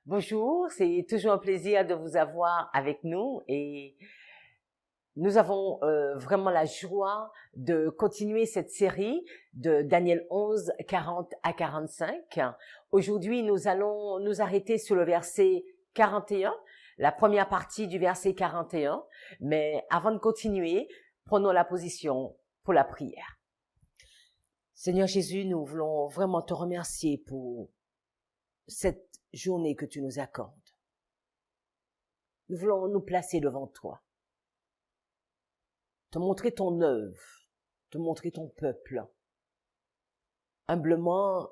Bonjour, c'est toujours un plaisir de vous avoir avec nous et nous avons vraiment la joie de continuer cette série de Daniel 11, 40 à 45. Aujourd'hui, nous allons nous arrêter sur le verset 41, la première partie du verset 41. Mais avant de continuer, prenons la position pour la prière. Seigneur Jésus, nous voulons vraiment te remercier pour cette journée que tu nous accordes. Nous voulons nous placer devant toi, te montrer ton œuvre, te montrer ton peuple, humblement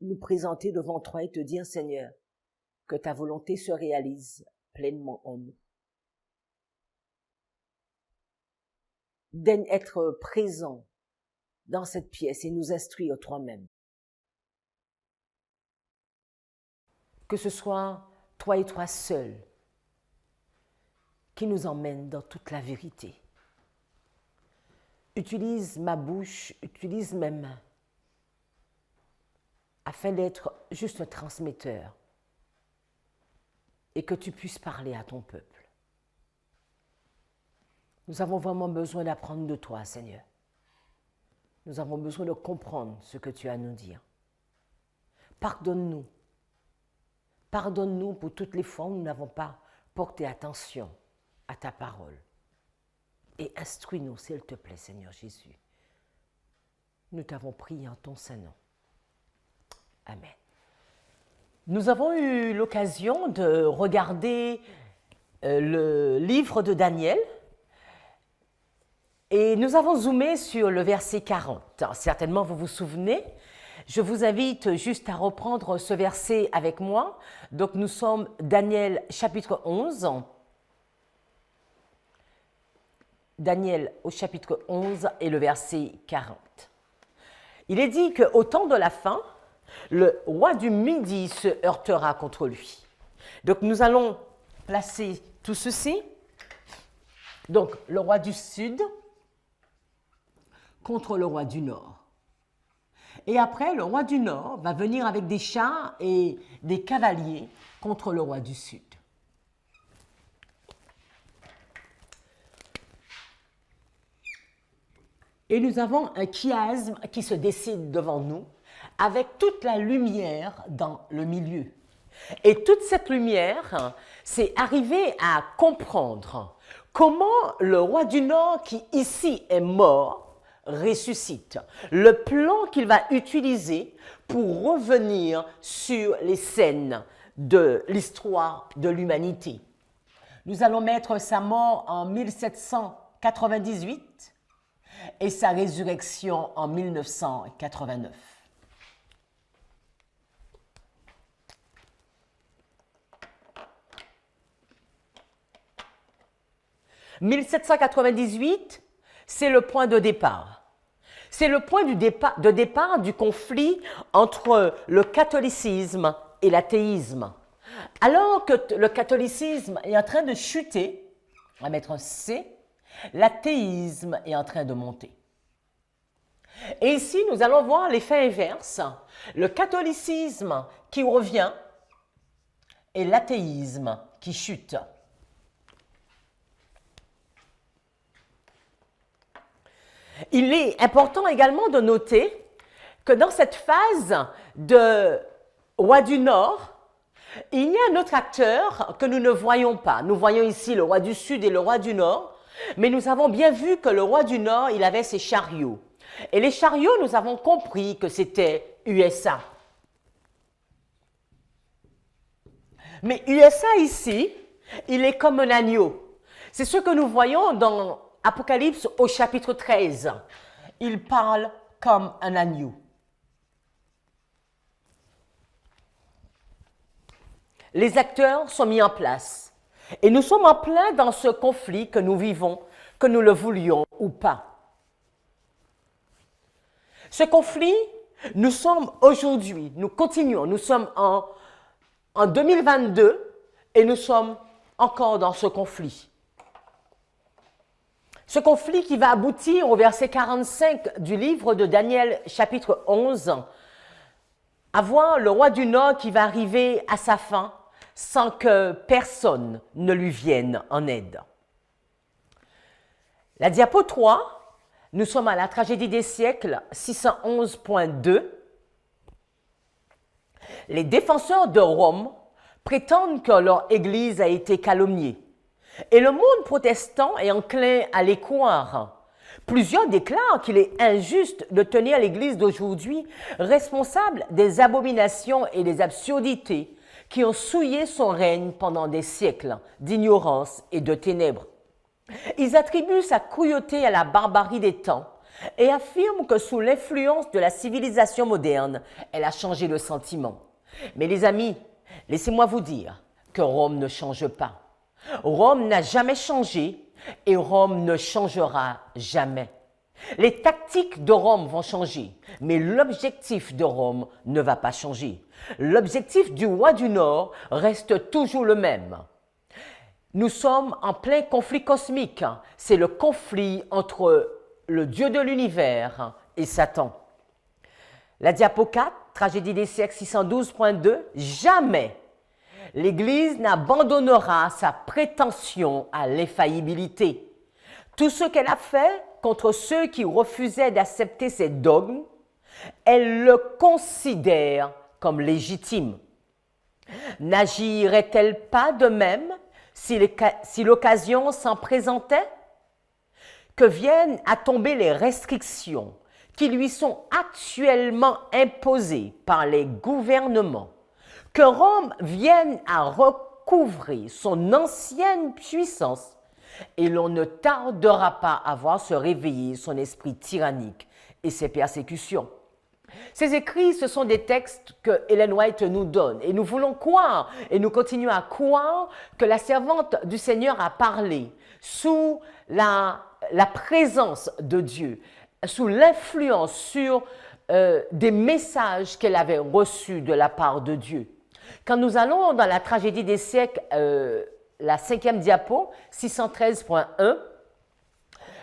nous présenter devant toi et te dire, Seigneur, que ta volonté se réalise pleinement en nous. Daigne être présent dans cette pièce et nous instruire toi-même. Que ce soit toi et toi seul qui nous emmène dans toute la vérité. Utilise ma bouche, utilise mes mains, afin d'être juste un transmetteur et que tu puisses parler à ton peuple. Nous avons vraiment besoin d'apprendre de toi, Seigneur. Nous avons besoin de comprendre ce que tu as à nous dire. Pardonne-nous. Pardonne-nous pour toutes les fois où nous n'avons pas porté attention à ta parole. Et instruis-nous, s'il te plaît, Seigneur Jésus. Nous t'avons prié en ton saint nom. Amen. Nous avons eu l'occasion de regarder le livre de Daniel et nous avons zoomé sur le verset 40. Certainement, vous vous souvenez. Je vous invite juste à reprendre ce verset avec moi. Donc, nous sommes Daniel chapitre 11. Daniel au chapitre 11 et le verset 40. Il est dit qu'au temps de la fin, le roi du Midi se heurtera contre lui. Donc, nous allons placer tout ceci. Donc, le roi du Sud contre le roi du Nord. Et après, le roi du Nord va venir avec des chars et des cavaliers contre le roi du Sud. Et nous avons un chiasme qui se dessine devant nous avec toute la lumière dans le milieu. Et toute cette lumière, c'est arriver à comprendre comment le roi du Nord qui ici est mort ressuscite, le plan qu'il va utiliser pour revenir sur les scènes de l'histoire de l'humanité. Nous allons mettre sa mort en 1798 et sa résurrection en 1989. « 1798, c'est le point de départ. C'est le point de départ du conflit entre le catholicisme et l'athéisme. Alors que le catholicisme est en train de chuter, on va mettre un C, l'athéisme est en train de monter. Et ici, nous allons voir l'effet inverse. Le catholicisme qui revient et l'athéisme qui chute. Il est important également de noter que dans cette phase de roi du Nord, il y a un autre acteur que nous ne voyons pas. Nous voyons ici le roi du Sud et le roi du Nord, mais nous avons bien vu que le roi du Nord, il avait ses chariots. Et les chariots, nous avons compris que c'était USA. Mais USA ici, il est comme un agneau. C'est ce que nous voyons dans Apocalypse au chapitre 13, il parle comme un agneau. Les acteurs sont mis en place et nous sommes en plein dans ce conflit que nous vivons, que nous le voulions ou pas. Ce conflit, nous sommes aujourd'hui, nous continuons, nous sommes en 2022 et nous sommes encore dans ce conflit. Ce conflit qui va aboutir au verset 45 du livre de Daniel, chapitre 11, à voir le roi du Nord qui va arriver à sa fin, sans que personne ne lui vienne en aide. La diapo 3, nous sommes à la tragédie des siècles 611.2. Les défenseurs de Rome prétendent que leur Église a été calomniée et le monde protestant est enclin à les croire. Plusieurs déclarent qu'il est injuste de tenir l'Église d'aujourd'hui responsable des abominations et des absurdités qui ont souillé son règne pendant des siècles d'ignorance et de ténèbres. Ils attribuent sa cruauté à la barbarie des temps et affirment que sous l'influence de la civilisation moderne, elle a changé le sentiment. Mais les amis, laissez-moi vous dire que Rome ne change pas. Rome n'a jamais changé et Rome ne changera jamais. Les tactiques de Rome vont changer, mais l'objectif de Rome ne va pas changer. L'objectif du roi du Nord reste toujours le même. Nous sommes en plein conflit cosmique. C'est le conflit entre le Dieu de l'univers et Satan. La diapo 4, tragédie des siècles 612.2, jamais l'Église n'abandonnera sa prétention à l'infaillibilité. Tout ce qu'elle a fait contre ceux qui refusaient d'accepter ses dogmes, elle le considère comme légitime. N'agirait-elle pas de même si l'occasion s'en présentait? Que viennent à tomber les restrictions qui lui sont actuellement imposées par les gouvernements, que Rome vienne à recouvrer son ancienne puissance et l'on ne tardera pas à voir se réveiller son esprit tyrannique et ses persécutions. Ces écrits, ce sont des textes que Ellen White nous donne et nous voulons croire et nous continuons à croire que la servante du Seigneur a parlé sous la présence de Dieu, sous l'influence sur des messages qu'elle avait reçus de la part de Dieu. Quand nous allons dans la tragédie des siècles, la 5e diapo, 613.1,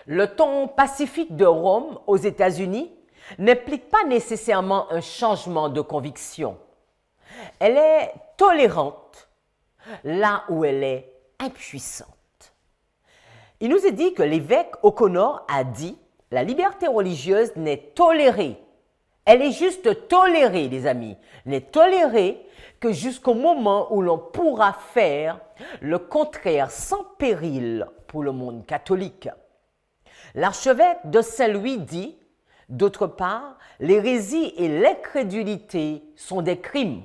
le ton pacifique de Rome aux États-Unis n'implique pas nécessairement un changement de conviction. Elle est tolérante là où elle est impuissante. Il nous est dit que l'évêque O'Connor a dit « La liberté religieuse n'est tolérée. Elle est juste tolérée, les amis. N'est tolérée que jusqu'au moment où l'on pourra faire le contraire sans péril pour le monde catholique. » L'archevêque de Saint-Louis dit « D'autre part, l'hérésie et l'incrédulité sont des crimes.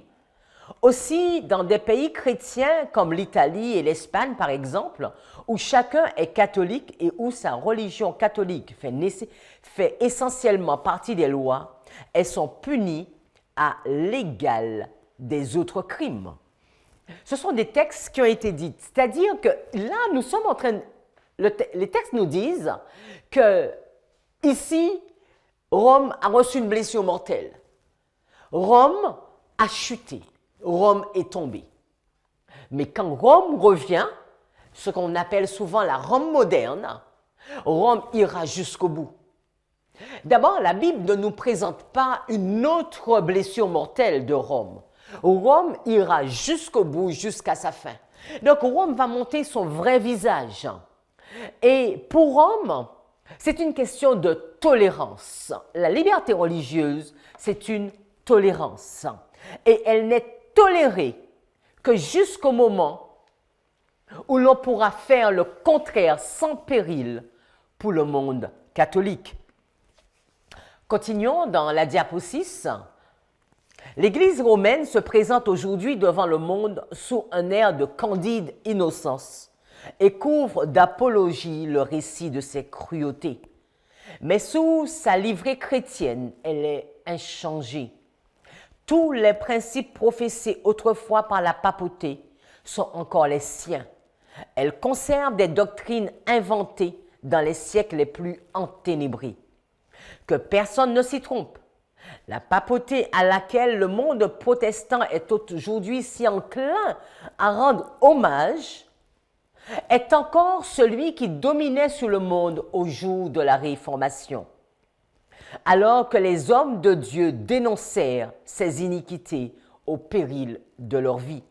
Aussi, dans des pays chrétiens comme l'Italie et l'Espagne, par exemple, où chacun est catholique et où sa religion catholique fait essentiellement partie des lois, elles sont punies à l'égal des autres crimes. » Ce sont des textes qui ont été dits. C'est-à-dire que là, nous sommes en train... Les textes nous disent que ici, Rome a reçu une blessure mortelle. Rome a chuté. Rome est tombée. Mais quand Rome revient, ce qu'on appelle souvent la Rome moderne, Rome ira jusqu'au bout. D'abord, la Bible ne nous présente pas une autre blessure mortelle de Rome. Rome ira jusqu'au bout, jusqu'à sa fin. Donc, Rome va monter son vrai visage. Et pour Rome, c'est une question de tolérance. La liberté religieuse, c'est une tolérance. Et elle n'est tolérée que jusqu'au moment où l'on pourra faire le contraire sans péril pour le monde catholique. Continuons dans la diapo 6. L'Église romaine se présente aujourd'hui devant le monde sous un air de candide innocence et couvre d'apologie le récit de ses cruautés. Mais sous sa livrée chrétienne, elle est inchangée. Tous les principes professés autrefois par la papauté sont encore les siens. Elle conserve des doctrines inventées dans les siècles les plus enténébrés. Que personne ne s'y trompe. La papauté à laquelle le monde protestant est aujourd'hui si enclin à rendre hommage est encore celui qui dominait sur le monde au jour de la Réformation. Alors que les hommes de Dieu dénoncèrent ces iniquités au péril de leur vie.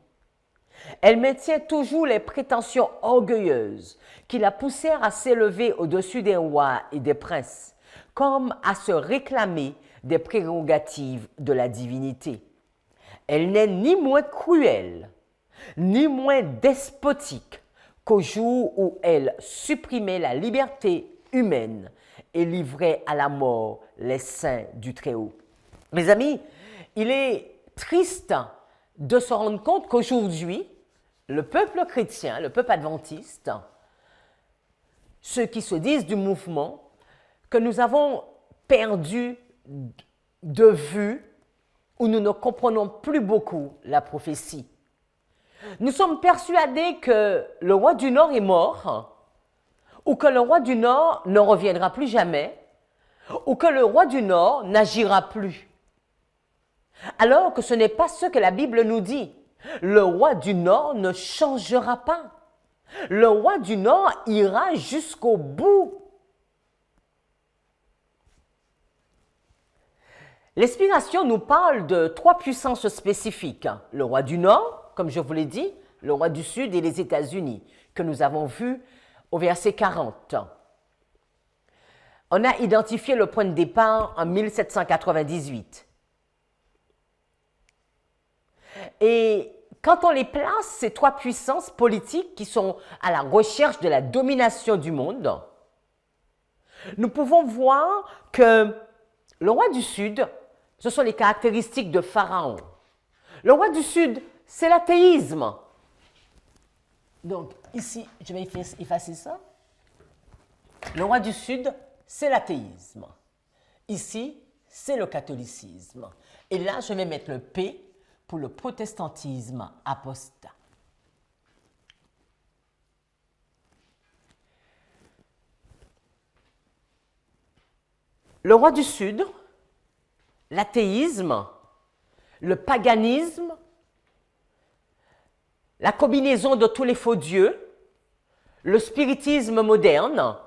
Elle maintient toujours les prétentions orgueilleuses qui la poussèrent à s'élever au-dessus des rois et des princes, comme à se réclamer des prérogatives de la divinité. Elle n'est ni moins cruelle, ni moins despotique qu'au jour où elle supprimait la liberté humaine et livrait à la mort les saints du Très-Haut. Mes amis, il est triste de se rendre compte qu'aujourd'hui, le peuple chrétien, le peuple adventiste, ceux qui se disent du mouvement, que nous avons perdu de vue où nous ne comprenons plus beaucoup la prophétie. Nous sommes persuadés que le roi du Nord est mort, ou que le roi du Nord ne reviendra plus jamais, ou que le roi du Nord n'agira plus. Alors que ce n'est pas ce que la Bible nous dit. Le roi du Nord ne changera pas. Le roi du Nord ira jusqu'au bout. L'inspiration nous parle de 3 puissances spécifiques. Le roi du Nord, comme je vous l'ai dit, le roi du Sud et les États-Unis, que nous avons vus au verset 40. On a identifié le point de départ en 1798. Et quand on les place, ces 3 puissances politiques qui sont à la recherche de la domination du monde, nous pouvons voir que le roi du Sud, ce sont les caractéristiques de Pharaon. Le roi du Sud, c'est l'athéisme. Donc, ici, je vais effacer ça. Le roi du Sud, c'est l'athéisme. Ici, c'est le catholicisme. Et là, je vais mettre le P pour le protestantisme apostat. Le roi du Sud, l'athéisme, le paganisme, la combinaison de tous les faux dieux, le spiritisme moderne,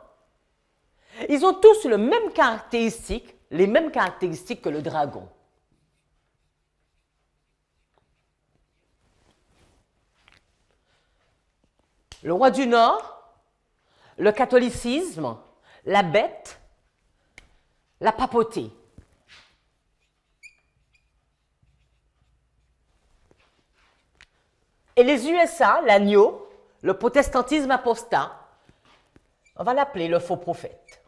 ils ont tous les mêmes caractéristiques que le dragon. Le roi du Nord, le catholicisme, la bête, la papauté. Et les USA, l'agneau, le protestantisme apostat, on va l'appeler le faux prophète.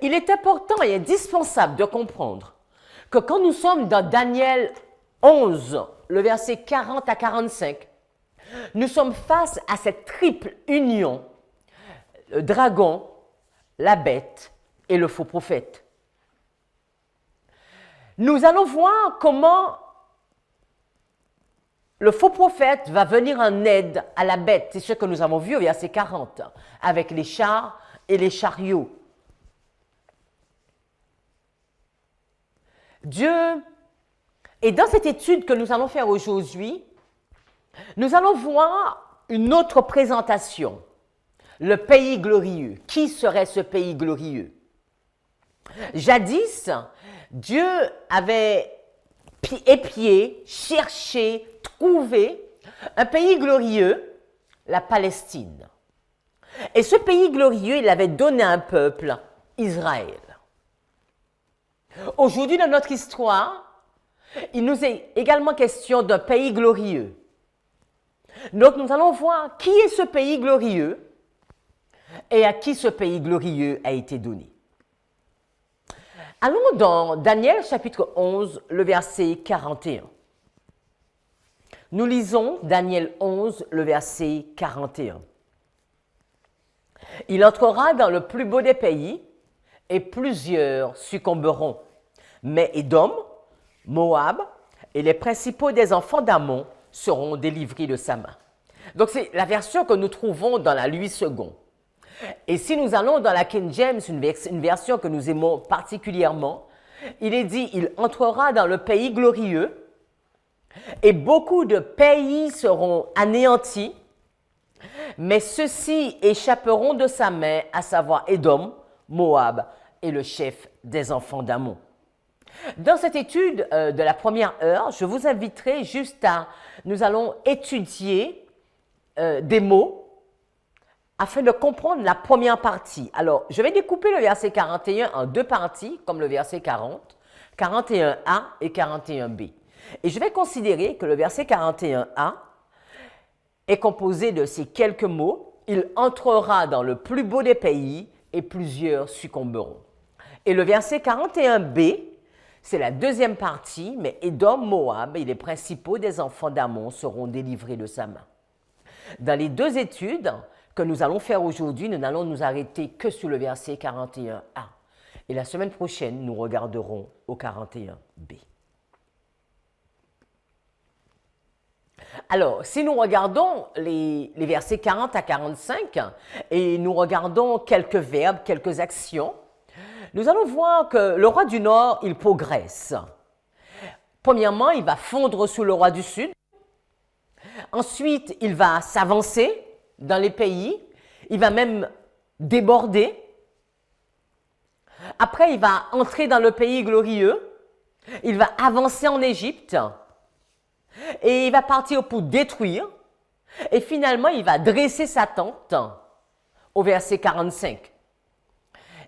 Il est important et indispensable de comprendre que quand nous sommes dans Daniel 11, le verset 40 à 45, nous sommes face à cette triple union, le dragon, la bête et le faux prophète. Nous allons voir comment le faux prophète va venir en aide à la bête. C'est ce que nous avons vu au verset 40, avec les chars et les chariots. Dieu, et dans cette étude que nous allons faire aujourd'hui, nous allons voir une autre présentation, le pays glorieux. Qui serait ce pays glorieux? Jadis, Dieu avait épié, cherché, trouvé un pays glorieux, la Palestine. Et ce pays glorieux, il avait donné à un peuple, Israël. Aujourd'hui, dans notre histoire, il nous est également question d'un pays glorieux. Donc, nous allons voir qui est ce pays glorieux et à qui ce pays glorieux a été donné. Allons dans Daniel chapitre 11, le verset 41. Nous lisons Daniel 11, le verset 41. Il entrera dans le plus beau des pays et plusieurs succomberont. Mais Édom, Moab et les principaux des enfants d'Ammon seront délivrés de sa main. Donc, c'est la version que nous trouvons dans la Louis II. Et si nous allons dans la King James, une version que nous aimons particulièrement, il est dit, il entrera dans le pays glorieux et beaucoup de pays seront anéantis, mais ceux-ci échapperont de sa main, à savoir Édom, Moab et le chef des enfants d'Ammon. Dans cette étude de la première heure, je vous inviterai juste à, nous allons étudier des mots afin de comprendre la première partie. Alors, je vais découper le verset 41 en deux parties, comme le verset 40, 41a et 41b. Et je vais considérer que le verset 41a est composé de ces quelques mots. Il entrera dans le plus beau des pays et plusieurs succomberont. Et le verset 41b, c'est la deuxième partie, mais Édom, Moab et les principaux des enfants d'Amon seront délivrés de sa main. Dans les deux études que nous allons faire aujourd'hui, nous n'allons nous arrêter que sur le verset 41a. Et la semaine prochaine, nous regarderons au 41b. Alors, si nous regardons les versets 40 à 45 et nous regardons quelques verbes, quelques actions, nous allons voir que le roi du Nord, il progresse. Premièrement, il va fondre sous le roi du Sud. Ensuite, il va s'avancer dans les pays. Il va même déborder. Après, il va entrer dans le pays glorieux. Il va avancer en Égypte. Et il va partir pour détruire. Et finalement, il va dresser sa tente au verset 45.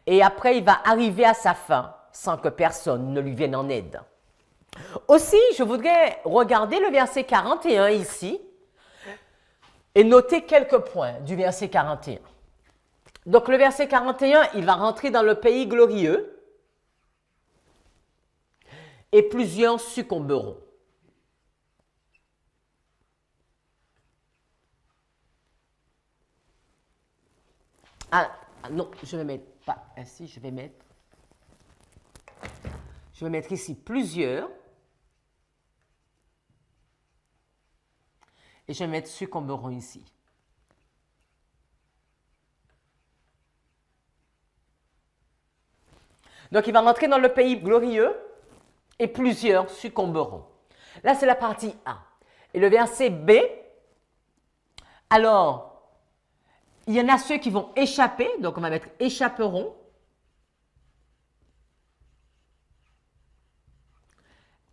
Et après, il va arriver à sa fin sans que personne ne lui vienne en aide. Aussi, je voudrais regarder le verset 41 ici et noter quelques points du verset 41. Donc, le verset 41, il va rentrer dans le pays glorieux et plusieurs succomberont. Ah non, je vais mettre pas ainsi, je vais mettre ici plusieurs. Et je vais mettre succomberont ici. Donc, il va rentrer dans le pays glorieux et plusieurs succomberont. Là, c'est la partie A. Et le verset B, alors, il y en a ceux qui vont échapper, donc on va mettre échapperont.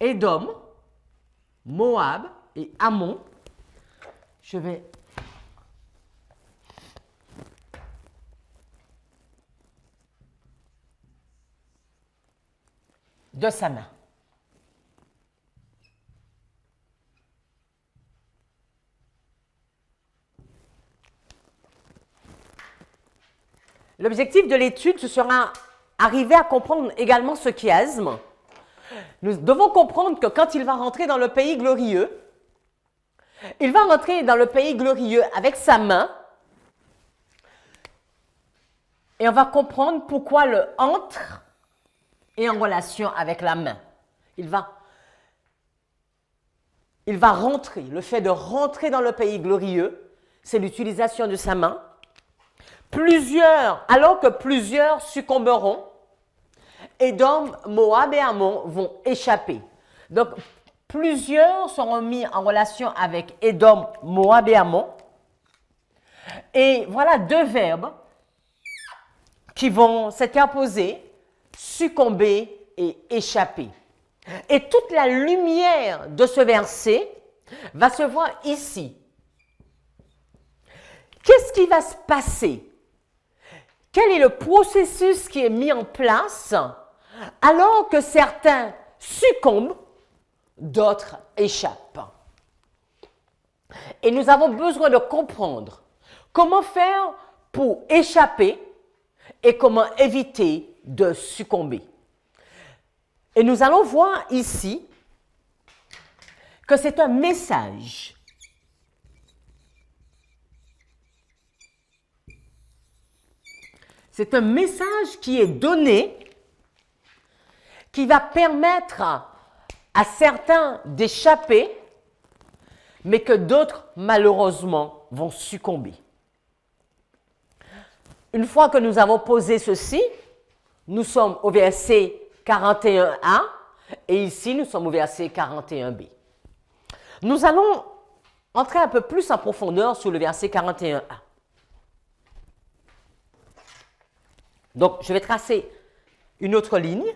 Édom, Moab et Ammon. Je vais de sa main. L'objectif de l'étude, ce sera arriver à comprendre également ce chiasme. Nous devons comprendre que quand il va rentrer dans le pays glorieux, il va rentrer dans le pays glorieux avec sa main et on va comprendre pourquoi le entre est en relation avec la main. Il va rentrer. Le fait de rentrer dans le pays glorieux, c'est l'utilisation de sa main. Alors que plusieurs succomberont, Édom, Moab et Ammon vont échapper. Donc, plusieurs seront mis en relation avec Édom, Moab et Ammon. Et voilà deux verbes qui vont s'interposer, succomber et échapper. Et toute la lumière de ce verset va se voir ici. Qu'est-ce qui va se passer? Quel est le processus qui est mis en place alors que certains succombent, d'autres échappent? Et nous avons besoin de comprendre comment faire pour échapper et comment éviter de succomber. Et nous allons voir ici que c'est un message. C'est un message qui est donné, qui va permettre à certains d'échapper, mais que d'autres, malheureusement, vont succomber. Une fois que nous avons posé ceci, nous sommes au verset 41a et ici, nous sommes au verset 41b. Nous allons entrer un peu plus en profondeur sur le verset 41a. Donc, je vais tracer une autre ligne.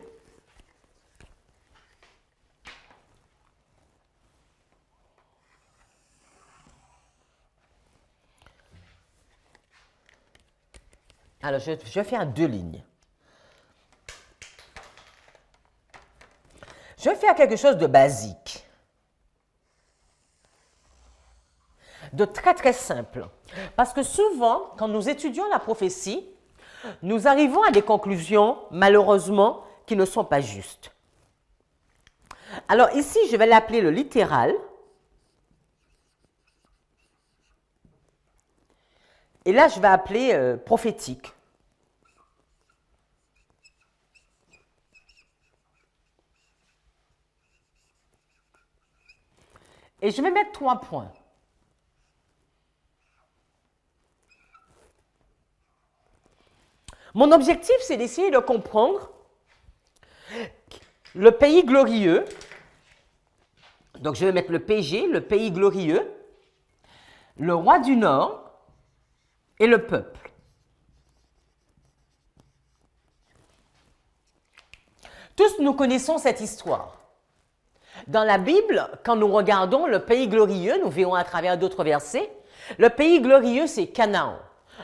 Alors, je vais faire 2 lignes. Je vais faire quelque chose de basique, de très très simple. Parce que souvent, quand nous étudions la prophétie, nous arrivons à des conclusions, malheureusement, qui ne sont pas justes. Alors ici, je vais l'appeler le littéral. Et là, je vais appeler prophétique. Et je vais mettre 3 points. Mon objectif, c'est d'essayer de comprendre le pays glorieux. Donc, je vais mettre le PG, le pays glorieux, le roi du Nord et le peuple. Tous nous connaissons cette histoire. Dans la Bible, quand nous regardons le pays glorieux, nous verrons à travers d'autres versets, le pays glorieux, c'est Canaan,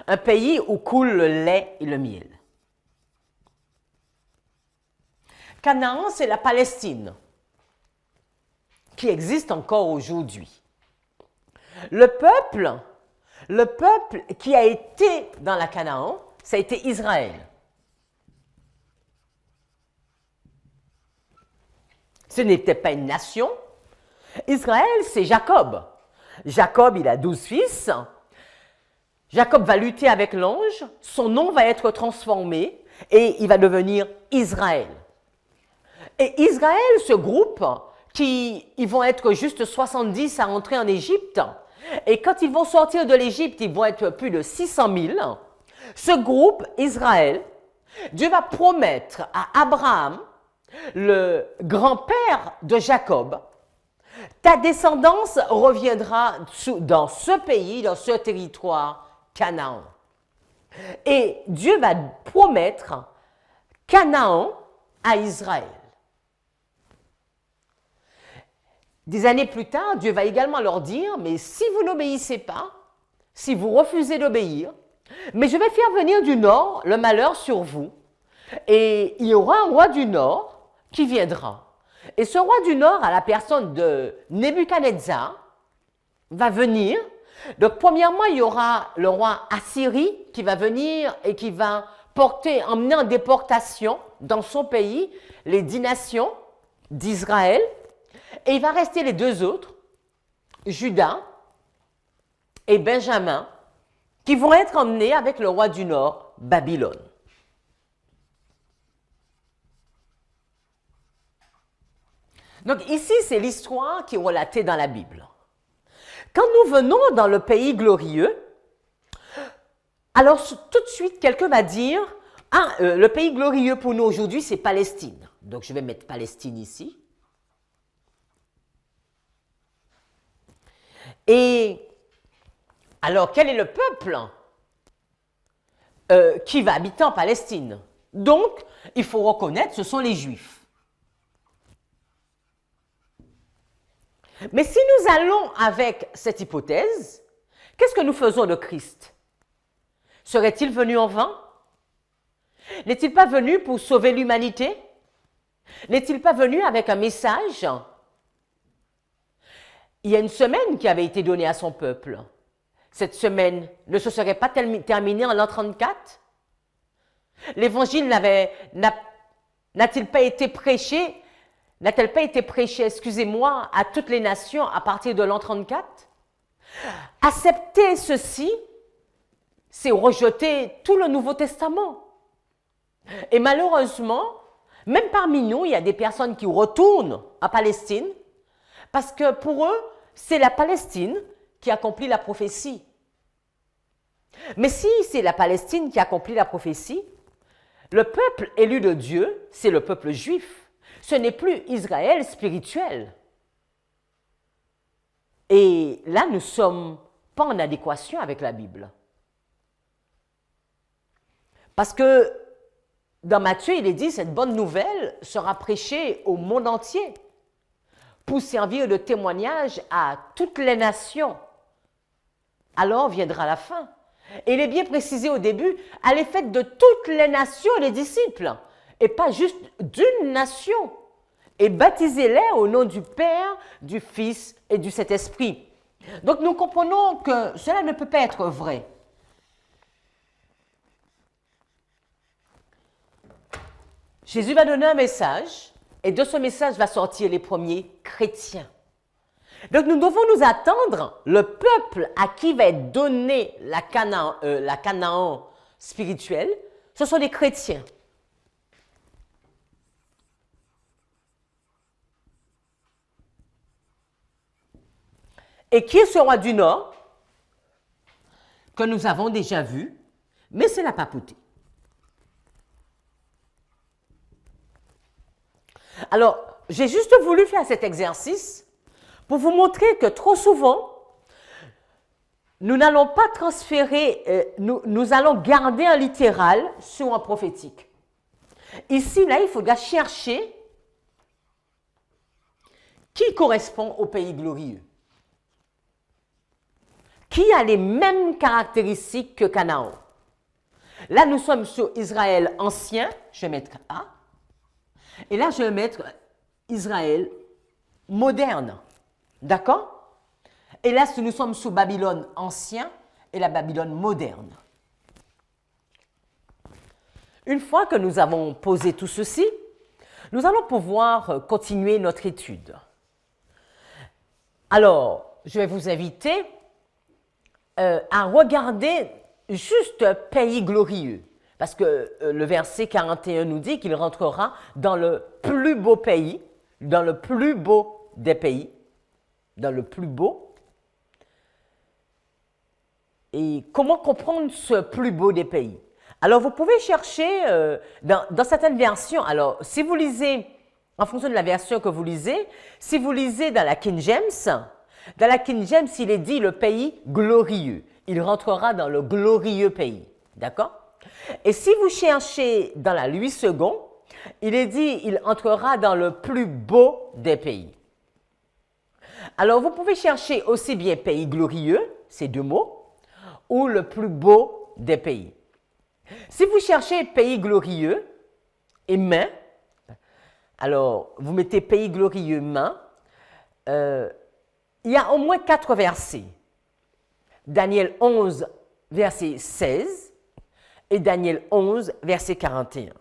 un pays où coule le lait et le miel. Canaan, c'est la Palestine, qui existe encore aujourd'hui. Le peuple qui a été dans la Canaan, ça a été Israël. Ce n'était pas une nation. Israël, c'est Jacob. Jacob, il a 12 fils. Jacob va lutter avec l'ange. Son nom va être transformé et il va devenir Israël. Et Israël, ce groupe, ils vont être juste 70 à entrer en Égypte. Et quand ils vont sortir de l'Égypte, ils vont être plus de 600 000. Ce groupe, Israël, Dieu va promettre à Abraham, le grand-père de Jacob, ta descendance reviendra dans ce pays, dans ce territoire, Canaan. Et Dieu va promettre Canaan à Israël. Des années plus tard, Dieu va également leur dire, mais si vous n'obéissez pas, si vous refusez d'obéir, mais je vais faire venir du nord le malheur sur vous, et il y aura un roi du nord qui viendra. Et ce roi du nord, à la personne de Nebuchadnezzar, va venir. Donc, premièrement, il y aura le roi Assyrie qui va venir et qui va emmener en déportation dans son pays les 10 nations d'Israël. Et il va rester les 2 autres, Juda et Benjamin, qui vont être emmenés avec le roi du nord, Babylone. Donc ici, c'est l'histoire qui est relatée dans la Bible. Quand nous venons dans le pays glorieux, alors tout de suite, quelqu'un va dire, le pays glorieux pour nous aujourd'hui, c'est Palestine. Donc je vais mettre Palestine ici. Et alors, quel est le peuple qui va habiter en Palestine? Donc, il faut reconnaître, ce sont les Juifs. Mais si nous allons avec cette hypothèse, qu'est-ce que nous faisons de Christ? Serait-il venu en vain? N'est-il pas venu pour sauver l'humanité? N'est-il pas venu avec un message? Il y a une semaine qui avait été donnée à son peuple. Cette semaine ne se serait pas terminée en l'an 34? L'évangile n'a-t-il pas été prêché? N'a-t-elle pas été prêchée, excusez-moi, à toutes les nations à partir de l'an 34? Accepter ceci, c'est rejeter tout le Nouveau Testament. Et malheureusement, même parmi nous, il y a des personnes qui retournent en Palestine parce que pour eux, c'est la Palestine qui accomplit la prophétie. Mais si c'est la Palestine qui accomplit la prophétie, le peuple élu de Dieu, c'est le peuple juif. Ce n'est plus Israël spirituel. Et là, nous ne sommes pas en adéquation avec la Bible. Parce que dans Matthieu, il est dit, cette bonne nouvelle sera prêchée au monde entier pour servir de témoignage à toutes les nations. Alors viendra la fin. Et il est bien précisé au début, elle est faite de toutes les nations et les disciples, et pas juste d'une nation. Et baptisez-les au nom du Père, du Fils et du Saint-Esprit. Donc nous comprenons que cela ne peut pas être vrai. Jésus va donner un message, et de ce message va sortir les premiers chrétiens. Donc nous devons nous attendre, le peuple à qui va être donnée la Canaan spirituelle, ce sont les chrétiens. Et qui est ce roi du Nord? Que nous avons déjà vu, mais c'est la papauté. Alors, j'ai juste voulu faire cet exercice pour vous montrer que trop souvent, nous n'allons pas transférer, nous allons garder un littéral sur un prophétique. Ici, là, il faudra chercher qui correspond au pays glorieux. Qui a les mêmes caractéristiques que Canaan. Là, nous sommes sur Israël ancien, je vais mettre A. Et là, je vais mettre Israël moderne. D'accord? Et là, nous sommes sous Babylone ancien et la Babylone moderne. Une fois que nous avons posé tout ceci, nous allons pouvoir continuer notre étude. Alors, je vais vous inviter à regarder juste pays glorieux. Parce que le verset 41 nous dit qu'il rentrera dans le plus beau pays, dans le plus beau des pays, dans le plus beau. Et comment comprendre ce plus beau des pays? Alors, vous pouvez chercher dans certaines versions. Alors, si vous lisez, en fonction de la version que vous lisez, si vous lisez dans la King James, il est dit le pays glorieux. Il rentrera dans le glorieux pays. D'accord? Et si vous cherchez dans la Louis II, il est dit il entrera dans le plus beau des pays. Alors, vous pouvez chercher aussi bien pays glorieux, ces deux mots, ou le plus beau des pays. Si vous cherchez pays glorieux et main, alors vous mettez pays glorieux main, il y a au moins 4 versets. Daniel 11, verset 16 et Daniel 11, verset 41.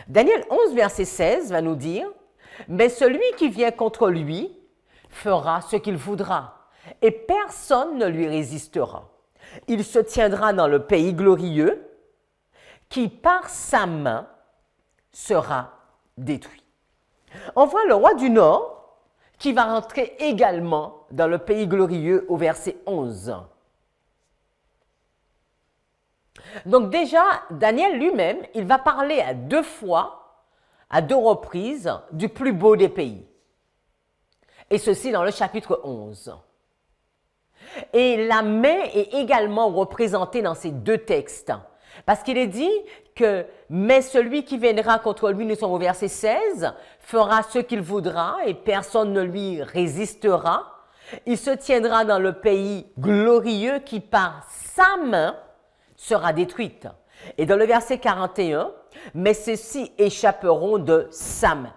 Daniel 11, verset 16 va nous dire « Mais celui qui vient contre lui fera ce qu'il voudra, et personne ne lui résistera. Il se tiendra dans le pays glorieux, qui par sa main sera détruit. » On voit le roi du Nord qui va rentrer également dans le pays glorieux au verset 11. Donc déjà, Daniel lui-même, il va parler à 2 fois, à 2 reprises, du plus beau des pays. Et ceci dans le chapitre 11. Et la main est également représentée dans ces 2 textes. Parce qu'il est dit que « Mais celui qui viendra contre lui, nous sommes au verset 16, fera ce qu'il voudra et personne ne lui résistera. Il se tiendra dans le pays glorieux qui par sa main sera détruite. » Et dans le verset 41, « Mais ceux-ci échapperont de sa main. »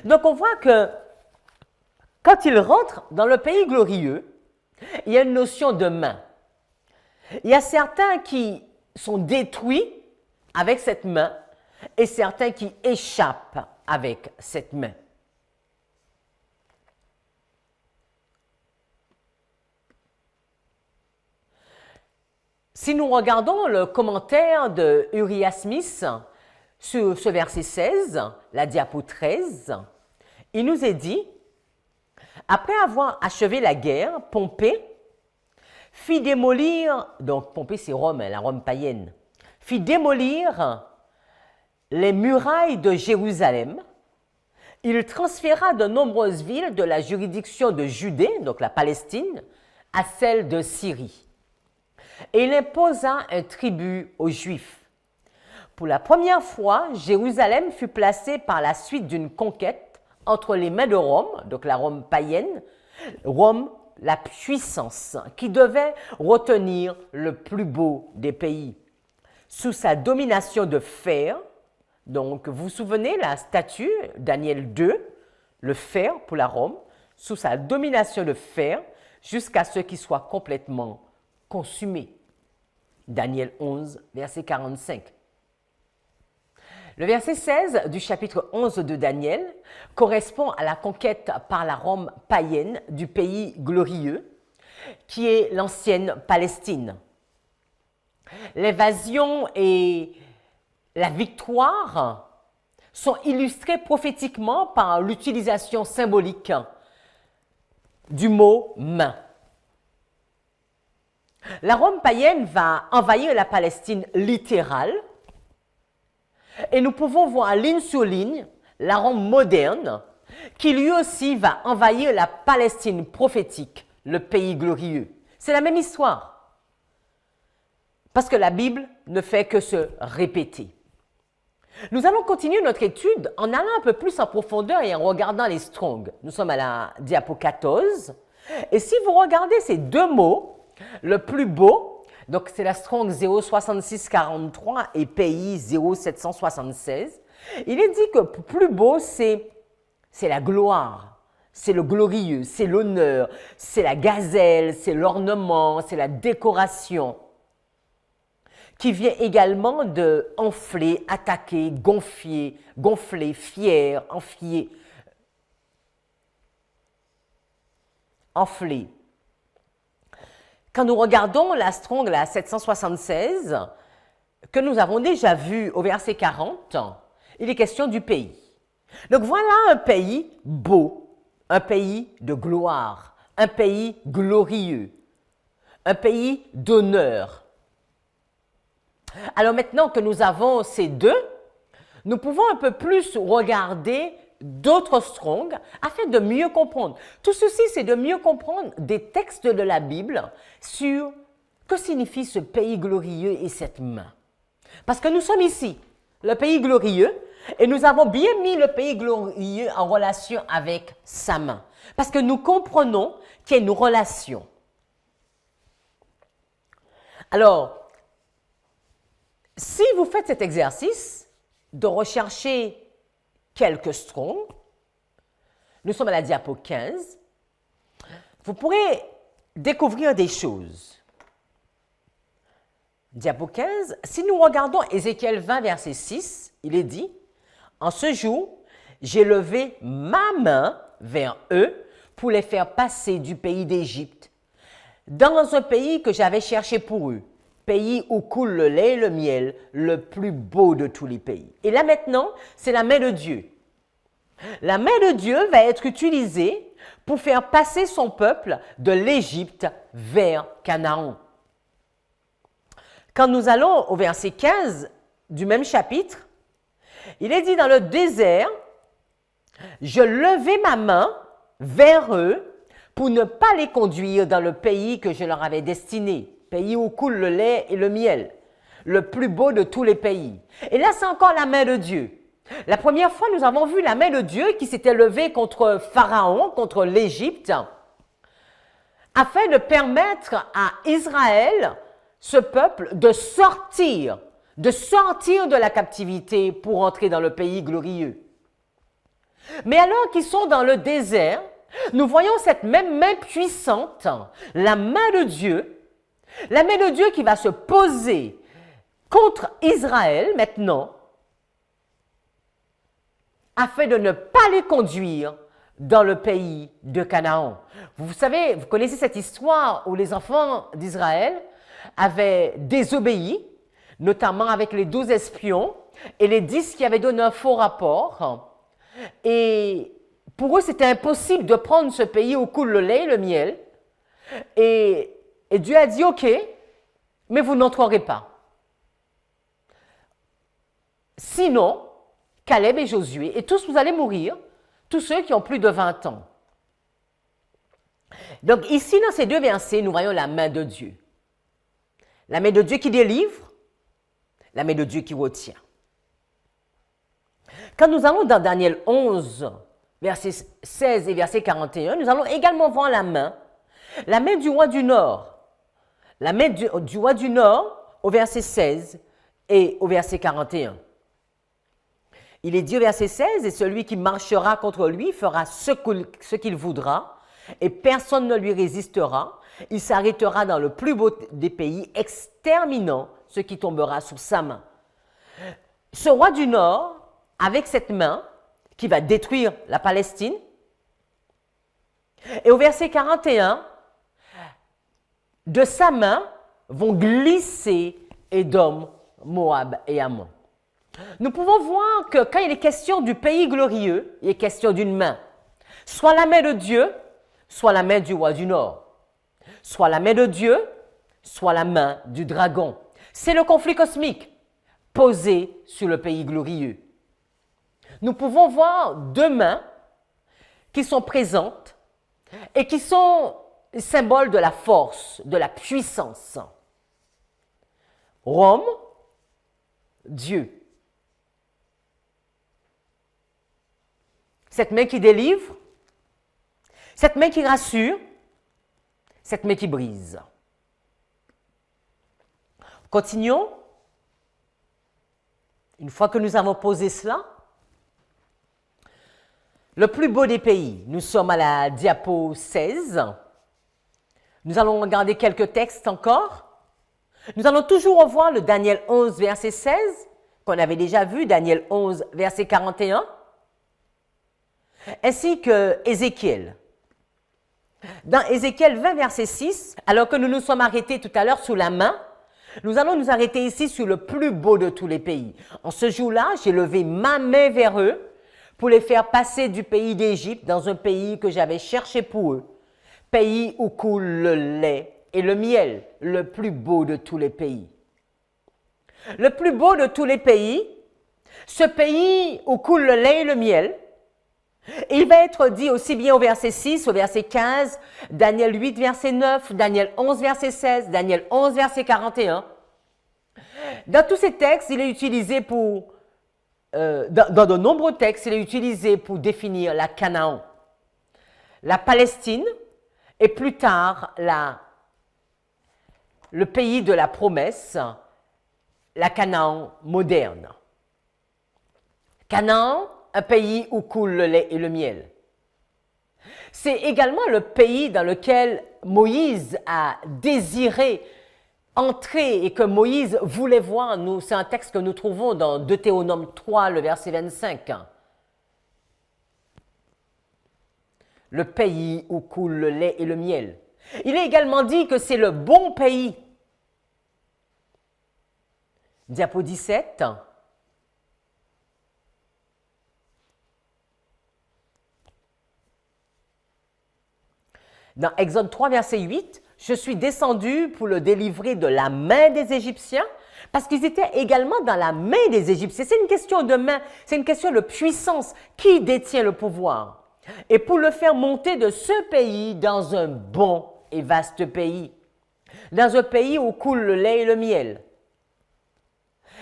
Donc on voit que quand il rentre dans le pays glorieux, il y a une notion de main. Il y a certains qui sont détruits avec cette main et certains qui échappent avec cette main. Si nous regardons le commentaire de Uriah Smith sur ce verset 16, la diapo 13, il nous est dit « Après avoir achevé la guerre, Pompée fit démolir, donc Pompée c'est Rome, la Rome païenne, fit démolir les murailles de Jérusalem. Il transféra de nombreuses villes de la juridiction de Judée, donc la Palestine, à celle de Syrie. Et il imposa un tribut aux Juifs. Pour la première fois, Jérusalem fut placée par la suite d'une conquête entre les mains de Rome, donc la Rome païenne, Rome la puissance qui devait retenir le plus beau des pays. Sous sa domination de fer, donc vous vous souvenez la statue, Daniel 2, le fer pour la Rome, sous sa domination de fer, jusqu'à ce qu'il soit complètement consumé. Daniel 11, verset 45. Le verset 16 du chapitre 11 de Daniel correspond à la conquête par la Rome païenne du pays glorieux, qui est l'ancienne Palestine. L'évasion et la victoire sont illustrées prophétiquement par l'utilisation symbolique du mot « main ». La Rome païenne va envahir la Palestine littérale et nous pouvons voir ligne sur ligne la Rome moderne qui lui aussi va envahir la Palestine prophétique, le pays glorieux. C'est la même histoire parce que la Bible ne fait que se répéter. Nous allons continuer notre étude en allant un peu plus en profondeur et en regardant les Strong. Nous sommes à la diapo 14 et si vous regardez ces deux mots, le plus beau, donc c'est la Strong 06643 et pays 0776. Il est dit que plus beau, c'est la gloire, c'est le glorieux, c'est l'honneur, c'est la gazelle, c'est l'ornement, c'est la décoration, qui vient également de enfler, attaquer, gonfler, fier, enfler. Quand nous regardons la Strong, la 776, que nous avons déjà vu au verset 40, il est question du pays. Donc voilà un pays beau, un pays de gloire, un pays glorieux, un pays d'honneur. Alors maintenant que nous avons ces deux, nous pouvons un peu plus regarder d'autres Strong afin de mieux comprendre. Tout ceci, c'est de mieux comprendre des textes de la Bible sur que signifie ce pays glorieux et cette main. Parce que nous sommes ici, le pays glorieux, et nous avons bien mis le pays glorieux en relation avec sa main. Parce que nous comprenons qu'il y a une relation. Alors, si vous faites cet exercice de rechercher quelques Strong, nous sommes à la diapo 15, vous pourrez découvrir des choses. Diapo 15, si nous regardons Ézéchiel 20, verset 6, il est dit « En ce jour, j'ai levé ma main vers eux pour les faire passer du pays d'Égypte, dans un pays que j'avais cherché pour eux, pays où coule le lait et le miel, le plus beau de tous les pays. » Et là maintenant, c'est la main de Dieu. La main de Dieu va être utilisée pour faire passer son peuple de l'Égypte vers Canaan. Quand nous allons au verset 15 du même chapitre, il est dit dans le désert, « Je levai ma main vers eux pour ne pas les conduire dans le pays que je leur avais destiné. » Pays où coule le lait et le miel, le plus beau de tous les pays. Et là, c'est encore la main de Dieu. La première fois, nous avons vu la main de Dieu qui s'était levée contre Pharaon, contre l'Égypte, afin de permettre à Israël, ce peuple, de sortir de la captivité pour entrer dans le pays glorieux. Mais alors qu'ils sont dans le désert, nous voyons cette même main puissante, la main de Dieu, qui va se poser contre Israël maintenant, afin de ne pas les conduire dans le pays de Canaan. Vous savez, vous connaissez cette histoire où les enfants d'Israël avaient désobéi, notamment avec les 12 espions et les 10 qui avaient donné un faux rapport. Et pour eux, c'était impossible de prendre ce pays où coule le lait et le miel. Et Dieu a dit, OK, mais vous n'entrerez pas. Sinon, Caleb et Josué, et tous vous allez mourir, tous ceux qui ont plus de 20 ans. Donc ici, dans ces deux versets, nous voyons la main de Dieu. La main de Dieu qui délivre, la main de Dieu qui retient. Quand nous allons dans Daniel 11, verset 16 et verset 41, nous allons également voir la main La main du roi du Nord. La main du roi du Nord au verset 16 et au verset 41. Il est dit au verset 16, « Et celui qui marchera contre lui fera ce qu'il voudra, et personne ne lui résistera. Il s'arrêtera dans le plus beau des pays, exterminant ce qui tombera sous sa main. » Ce roi du Nord, avec cette main, qui va détruire la Palestine, et au verset 41, de sa main vont glisser Édom, Moab et Ammon. Nous pouvons voir que quand il est question du pays glorieux, il est question d'une main. Soit la main de Dieu, soit la main du roi du Nord. Soit la main de Dieu, soit la main du dragon. C'est le conflit cosmique posé sur le pays glorieux. Nous pouvons voir deux mains qui sont présentes et qui sont symboles de la force, de la puissance. Rome, Dieu. Cette main qui délivre, cette main qui rassure, cette main qui brise. Continuons. Une fois que nous avons posé cela, le plus beau des pays, nous sommes à la diapo 16. Nous allons regarder quelques textes encore. Nous allons toujours revoir le Daniel 11, verset 16, qu'on avait déjà vu, Daniel 11, verset 41, ainsi que Ézéchiel. Dans Ézéchiel 20, verset 6, alors que nous nous sommes arrêtés tout à l'heure sous la main, nous allons nous arrêter ici sur le plus beau de tous les pays. En ce jour-là, j'ai levé ma main vers eux pour les faire passer du pays d'Égypte dans un pays que j'avais cherché pour eux, pays où coule le lait et le miel, le plus beau de tous les pays. Le plus beau de tous les pays, ce pays où coule le lait et le miel, il va être dit aussi bien au verset 6, au verset 15, Daniel 8, verset 9, Daniel 11, verset 16, Daniel 11, verset 41. Dans tous ces textes, il est utilisé pour, dans de nombreux textes, il est utilisé pour définir la Canaan, la Palestine et plus tard le pays de la promesse, la Canaan moderne. Canaan, un pays où coule le lait et le miel. C'est également le pays dans lequel Moïse a désiré entrer et que Moïse voulait voir. C'est un texte que nous trouvons dans Deutéronome 3, le verset 25. Le pays où coule le lait et le miel. Il est également dit que c'est le bon pays. Diapo 17. Dans Exode 3, verset 8, « Je suis descendu pour le délivrer de la main des Égyptiens, parce qu'ils étaient également dans la main des Égyptiens. » C'est une question de main, c'est une question de puissance. Qui détient le pouvoir? Et pour le faire monter de ce pays dans un bon et vaste pays, dans un pays où coule le lait et le miel,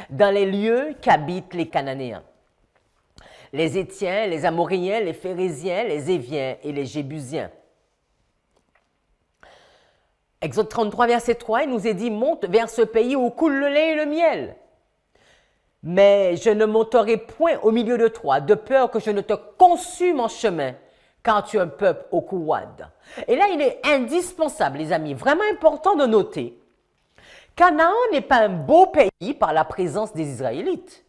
dans les lieux qu'habitent les Cananéens, les Hétiens, les Amoréens, les Phérésiens, les Éviens et les Jébusiens. Exode 33, verset 3, il nous est dit « Monte vers ce pays où coule le lait et le miel. Mais je ne monterai point au milieu de toi, de peur que je ne te consume en chemin, car tu es un peuple au cou roide. » Et là, il est indispensable, les amis, vraiment important de noter, Canaan n'est pas un beau pays par la présence des Israélites.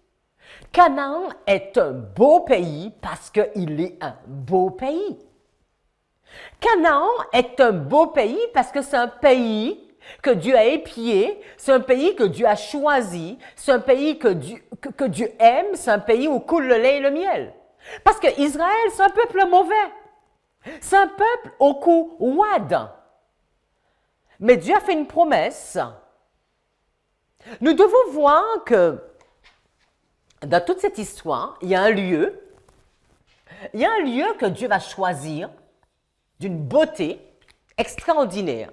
Canaan est un beau pays parce qu'il est un beau pays. Canaan est un beau pays parce que c'est un pays que Dieu a épié, c'est un pays que Dieu a choisi, c'est un pays que Dieu aime, c'est un pays où coule le lait et le miel. Parce que Israël, c'est un peuple mauvais. C'est un peuple au cou roide. Mais Dieu a fait une promesse. Nous devons voir que dans toute cette histoire, il y a un lieu que Dieu va choisir d'une beauté extraordinaire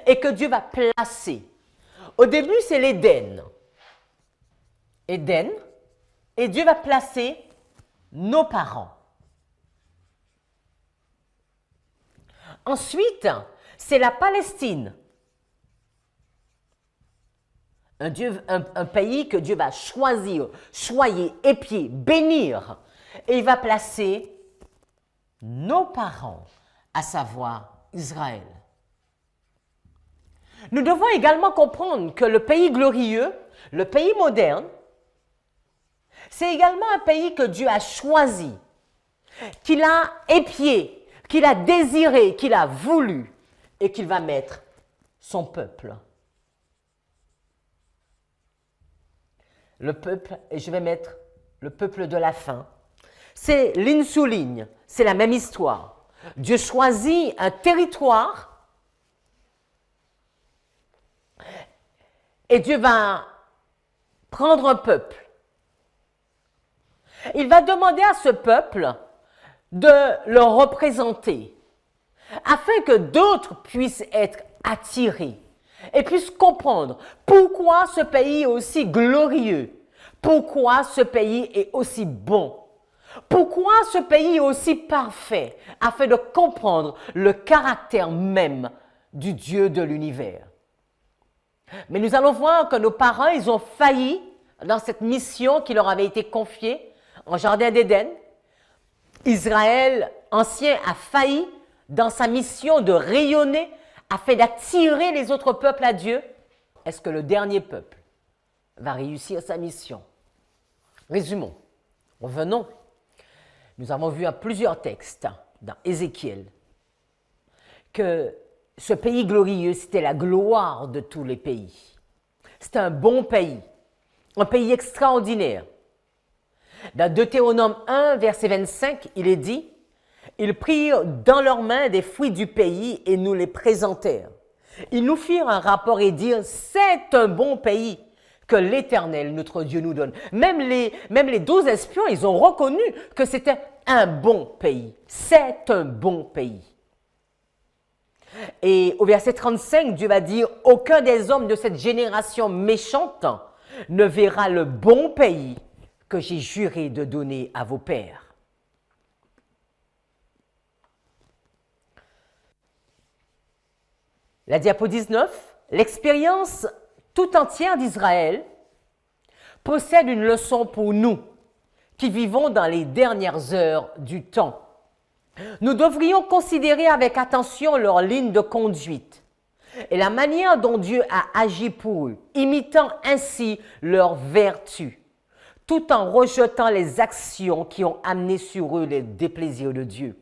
et que Dieu va placer. Au début, c'est l'Éden. Éden, et Dieu va placer nos parents. Ensuite, c'est la Palestine. Un pays que Dieu va choisir, choyer, épier, bénir. Et il va placer nos parents, à savoir Israël. Nous devons également comprendre que le pays glorieux, le pays moderne, c'est également un pays que Dieu a choisi, qu'il a épié, qu'il a désiré, qu'il a voulu et qu'il va mettre son peuple. Le peuple, et je vais mettre le peuple de la fin, c'est ligne sous ligne, c'est la même histoire. Dieu choisit un territoire et Dieu va prendre un peuple. Il va demander à ce peuple de le représenter afin que d'autres puissent être attirés et puissent comprendre pourquoi ce pays est aussi glorieux, pourquoi ce pays est aussi bon, pourquoi ce pays est aussi parfait, afin de comprendre le caractère même du Dieu de l'univers. Mais nous allons voir que nos parents, ils ont failli dans cette mission qui leur avait été confiée en Jardin d'Éden. Israël ancien a failli dans sa mission de rayonner afin d'attirer les autres peuples à Dieu. Est-ce que le dernier peuple va réussir sa mission? Résumons. Revenons. Nous avons vu à plusieurs textes dans Ézéchiel que ce pays glorieux, c'était la gloire de tous les pays. C'était un bon pays, un pays extraordinaire. Dans Deutéronome 1, verset 25, il est dit « Ils prirent dans leurs mains des fruits du pays et nous les présentèrent. Ils nous firent un rapport et dirent « C'est un bon pays que l'Éternel, notre Dieu, nous donne. » Même les 12 espions, ils ont reconnu que c'était un bon pays. C'est un bon pays. Et au verset 35, Dieu va dire « Aucun des hommes de cette génération méchante ne verra le bon pays que j'ai juré de donner à vos pères. » La diapo 19, l'expérience tout entière d'Israël possède une leçon pour nous qui vivons dans les dernières heures du temps. Nous devrions considérer avec attention leur ligne de conduite et la manière dont Dieu a agi pour eux, imitant ainsi leurs vertus, tout en rejetant les actions qui ont amené sur eux les déplaisirs de Dieu.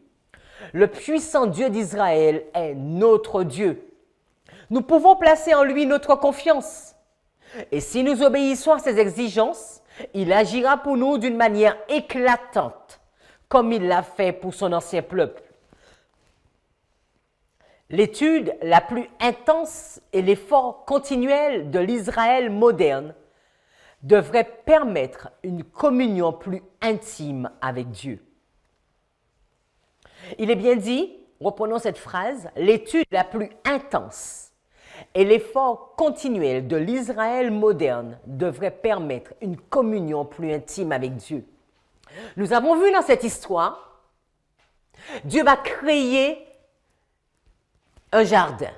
Le puissant Dieu d'Israël est notre Dieu. Nous pouvons placer en lui notre confiance. Et si nous obéissons à ses exigences, il agira pour nous d'une manière éclatante, comme il l'a fait pour son ancien peuple. L'étude la plus intense et l'effort continuel de l'Israël moderne devrait permettre une communion plus intime avec Dieu. Il est bien dit, reprenons cette phrase, l'étude la plus intense et l'effort continuel de l'Israël moderne devrait permettre une communion plus intime avec Dieu. Nous avons vu dans cette histoire, Dieu va créer un jardin,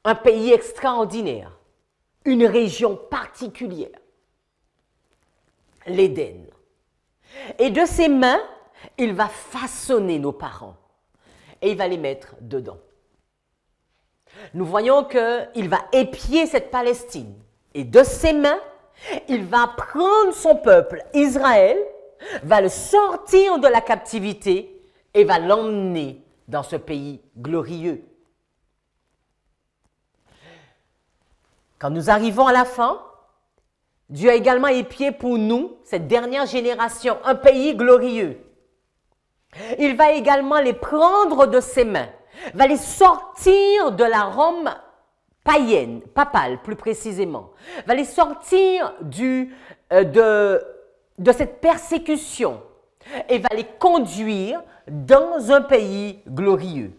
un pays extraordinaire, une région particulière, l'Éden. Et de ses mains, il va façonner nos parents et il va les mettre dedans. Nous voyons qu'il va épier cette Palestine et de ses mains, il va prendre son peuple, Israël, va le sortir de la captivité et va l'emmener dans ce pays glorieux. Quand nous arrivons à la fin, Dieu a également épié pour nous, cette dernière génération, un pays glorieux. Il va également les prendre de ses mains, va les sortir de la Rome païenne, papale plus précisément, va les sortir de cette persécution et va les conduire dans un pays glorieux.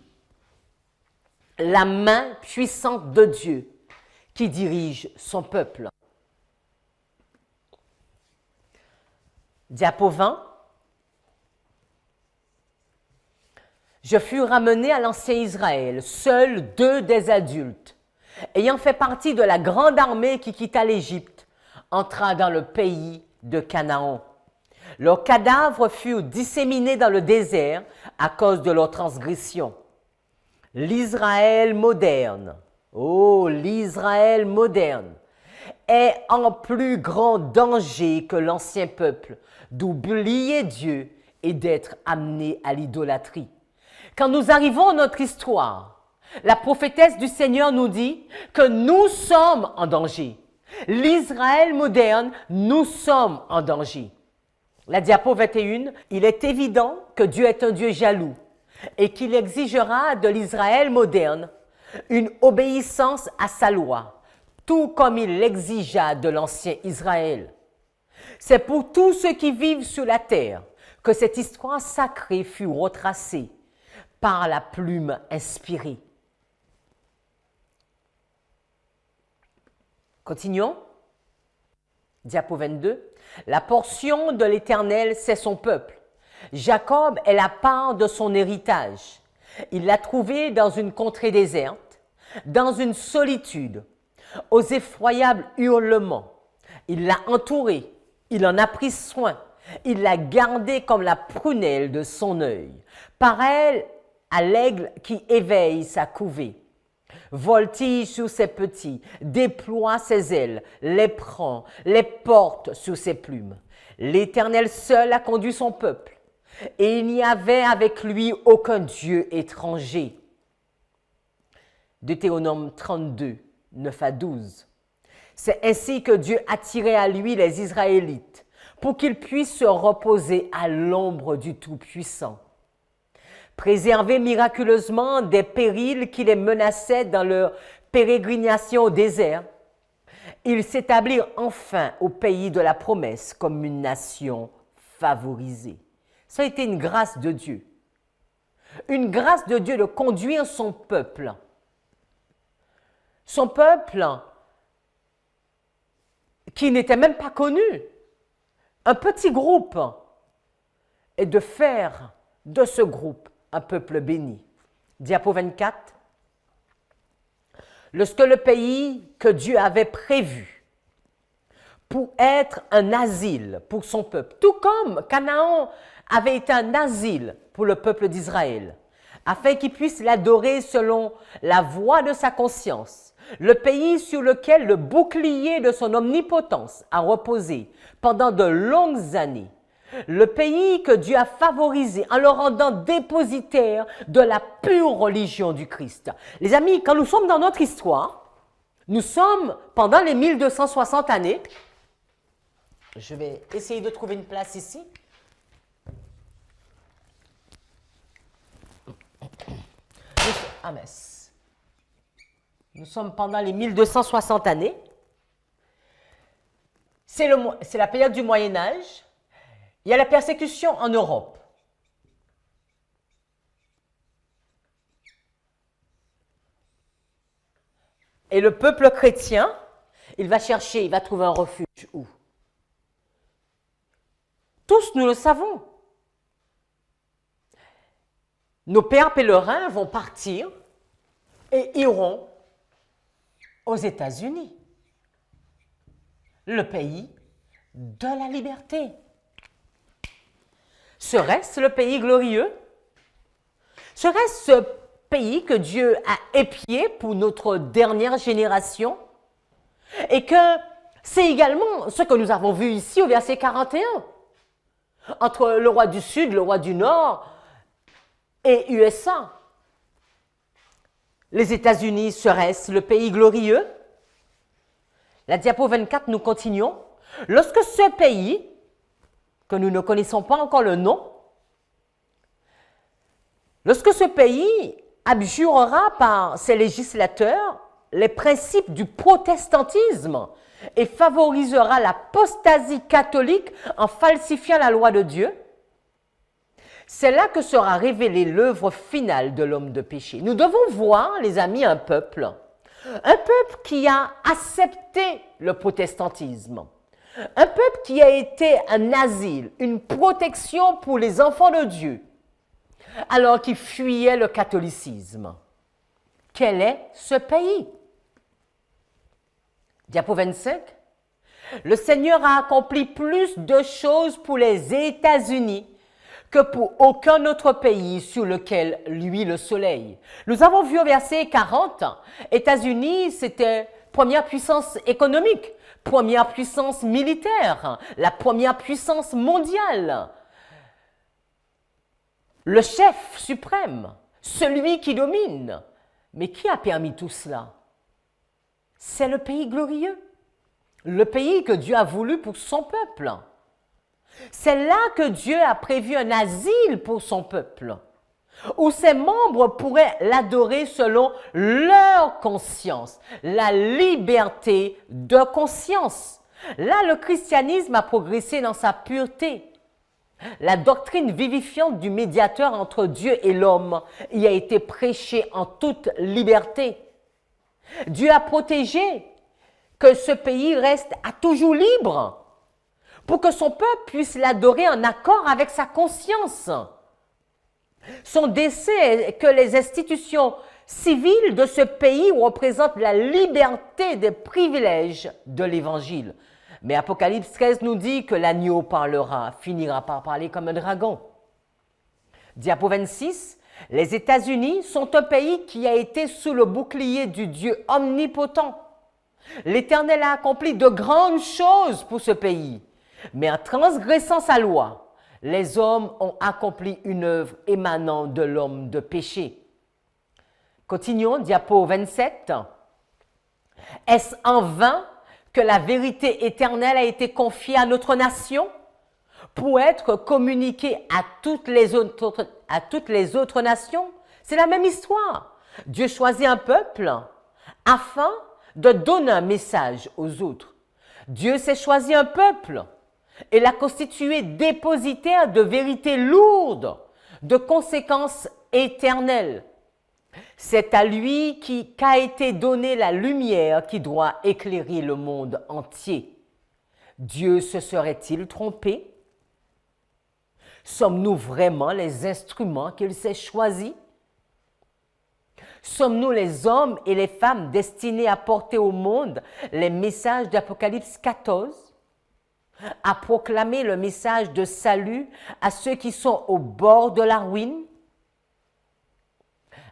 La main puissante de Dieu qui dirige son peuple. Diapo 20. Je fus ramené à l'ancien Israël, seuls 2 des adultes, ayant fait partie de la grande armée qui quitta l'Égypte, entra dans le pays de Canaan. Leurs cadavres furent disséminés dans le désert à cause de leur transgression. L'Israël moderne, oh l'Israël moderne, est en plus grand danger que l'ancien peuple d'oublier Dieu et d'être amené à l'idolâtrie. Quand nous arrivons à notre histoire, la prophétesse du Seigneur nous dit que nous sommes en danger. L'Israël moderne, nous sommes en danger. La diapo 21, il est évident que Dieu est un Dieu jaloux et qu'il exigera de l'Israël moderne une obéissance à sa loi, tout comme il l'exigea de l'ancien Israël. C'est pour tous ceux qui vivent sur la terre que cette histoire sacrée fut retracée par la plume inspirée. Continuons. Diapo 22. La portion de l'Éternel, c'est son peuple. Jacob est la part de son héritage. Il l'a trouvé dans une contrée déserte, dans une solitude, aux effroyables hurlements. Il l'a entouré, il en a pris soin, il l'a gardé comme la prunelle de son œil. Pareil à l'aigle qui éveille sa couvée. Voltige sur ses petits, déploie ses ailes, les prend, les porte sur ses plumes. L'Éternel seul a conduit son peuple, et il n'y avait avec lui aucun Dieu étranger. Deutéronome 32, 9 à 12. C'est ainsi que Dieu attirait à lui les Israélites, pour qu'ils puissent se reposer à l'ombre du Tout-Puissant. Préservés miraculeusement des périls qui les menaçaient dans leur pérégrination au désert, ils s'établirent enfin au pays de la promesse comme une nation favorisée. Ça a été une grâce de Dieu. Une grâce de Dieu de conduire son peuple. Son peuple qui n'était même pas connu, un petit groupe, et de faire de ce groupe un peuple béni. Diapo 24. Lorsque le pays que Dieu avait prévu pour être un asile pour son peuple, tout comme Canaan avait été un asile pour le peuple d'Israël, afin qu'il puisse l'adorer selon la voie de sa conscience, le pays sur lequel le bouclier de son omnipotence a reposé pendant de longues années, le pays que Dieu a favorisé en le rendant dépositaire de la pure religion du Christ. Les amis, quand nous sommes dans notre histoire, nous sommes pendant les 1260 années. Je vais essayer de trouver une place ici. Nous sommes pendant les 1260 années. C'est la période du Moyen-Âge. Il y a la persécution en Europe. Et le peuple chrétien, il va trouver un refuge où? Tous nous le savons. Nos pères pèlerins vont partir et iront aux États-Unis, le pays de la liberté. Serait-ce le pays glorieux? Serait-ce ce pays que Dieu a épié pour notre dernière génération? Et que c'est également ce que nous avons vu ici au verset 41. Entre le roi du Sud, le roi du Nord et USA. Les États-Unis seraient-ce le pays glorieux? La diapo 24, nous continuons. Lorsque ce pays, que nous ne connaissons pas encore le nom, lorsque ce pays abjurera par ses législateurs les principes du protestantisme et favorisera l'apostasie catholique en falsifiant la loi de Dieu, c'est là que sera révélée l'œuvre finale de l'homme de péché. Nous devons voir, les amis, un peuple qui a accepté le protestantisme, un peuple qui a été un asile, une protection pour les enfants de Dieu, alors qu'ils fuyaient le catholicisme. Quel est ce pays? Diapo 25. Le Seigneur a accompli plus de choses pour les États-Unis que pour aucun autre pays sur lequel luit le soleil. Nous avons vu au verset 40, États-Unis, c'était première puissance économique, première puissance militaire, la première puissance mondiale. Le chef suprême, celui qui domine. Mais qui a permis tout cela? C'est le pays glorieux, le pays que Dieu a voulu pour son peuple. C'est là que Dieu a prévu un asile pour son peuple, où ses membres pourraient l'adorer selon leur conscience, la liberté de conscience. Là, le christianisme a progressé dans sa pureté. La doctrine vivifiante du médiateur entre Dieu et l'homme y a été prêchée en toute liberté. Dieu a protégé que ce pays reste à toujours libre pour que son peuple puisse l'adorer en accord avec sa conscience. Son dessein est que les institutions civiles de ce pays représentent la liberté des privilèges de l'Évangile. Mais Apocalypse 13 nous dit que l'agneau parlera, finira par parler comme un dragon. Diapo 26, les États-Unis sont un pays qui a été sous le bouclier du Dieu omnipotent. L'Éternel a accompli de grandes choses pour ce pays. Mais en transgressant sa loi, les hommes ont accompli une œuvre émanant de l'homme de péché. Continuons, diapo 27. Est-ce en vain que la vérité éternelle a été confiée à notre nation pour être communiquée à toutes les autres nations? C'est la même histoire. Dieu choisit un peuple afin de donner un message aux autres. Dieu s'est choisi un peuple et l'a constitué dépositaire de vérités lourdes, de conséquences éternelles. C'est à lui qu'a été donnée la lumière qui doit éclairer le monde entier. Dieu se serait-il trompé? Sommes-nous vraiment les instruments qu'il s'est choisis? Sommes-nous les hommes et les femmes destinés à porter au monde les messages d'Apocalypse 14? À proclamer le message de salut à ceux qui sont au bord de la ruine?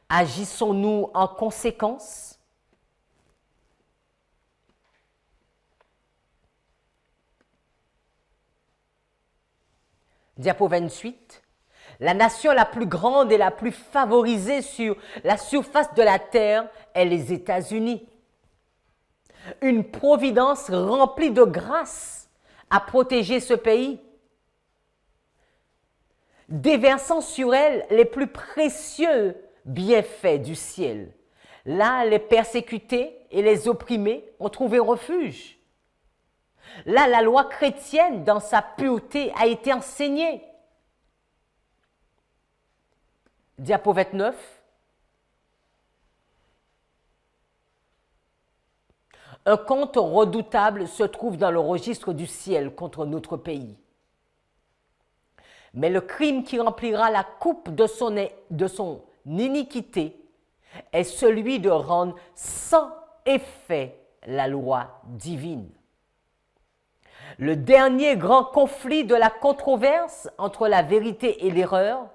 Agissons-nous en conséquence? Diapo 28. La nation la plus grande et la plus favorisée sur la surface de la terre est les États-Unis. Une providence remplie de grâce a protégé ce pays, déversant sur elle les plus précieux bienfaits du ciel. Là, les persécutés et les opprimés ont trouvé refuge. Là, la loi chrétienne, dans sa pureté, a été enseignée. Diapo 29. Un compte redoutable se trouve dans le registre du ciel contre notre pays. Mais le crime qui remplira la coupe de son iniquité est celui de rendre sans effet la loi divine. Le dernier grand conflit de la controverse entre la vérité et l'erreur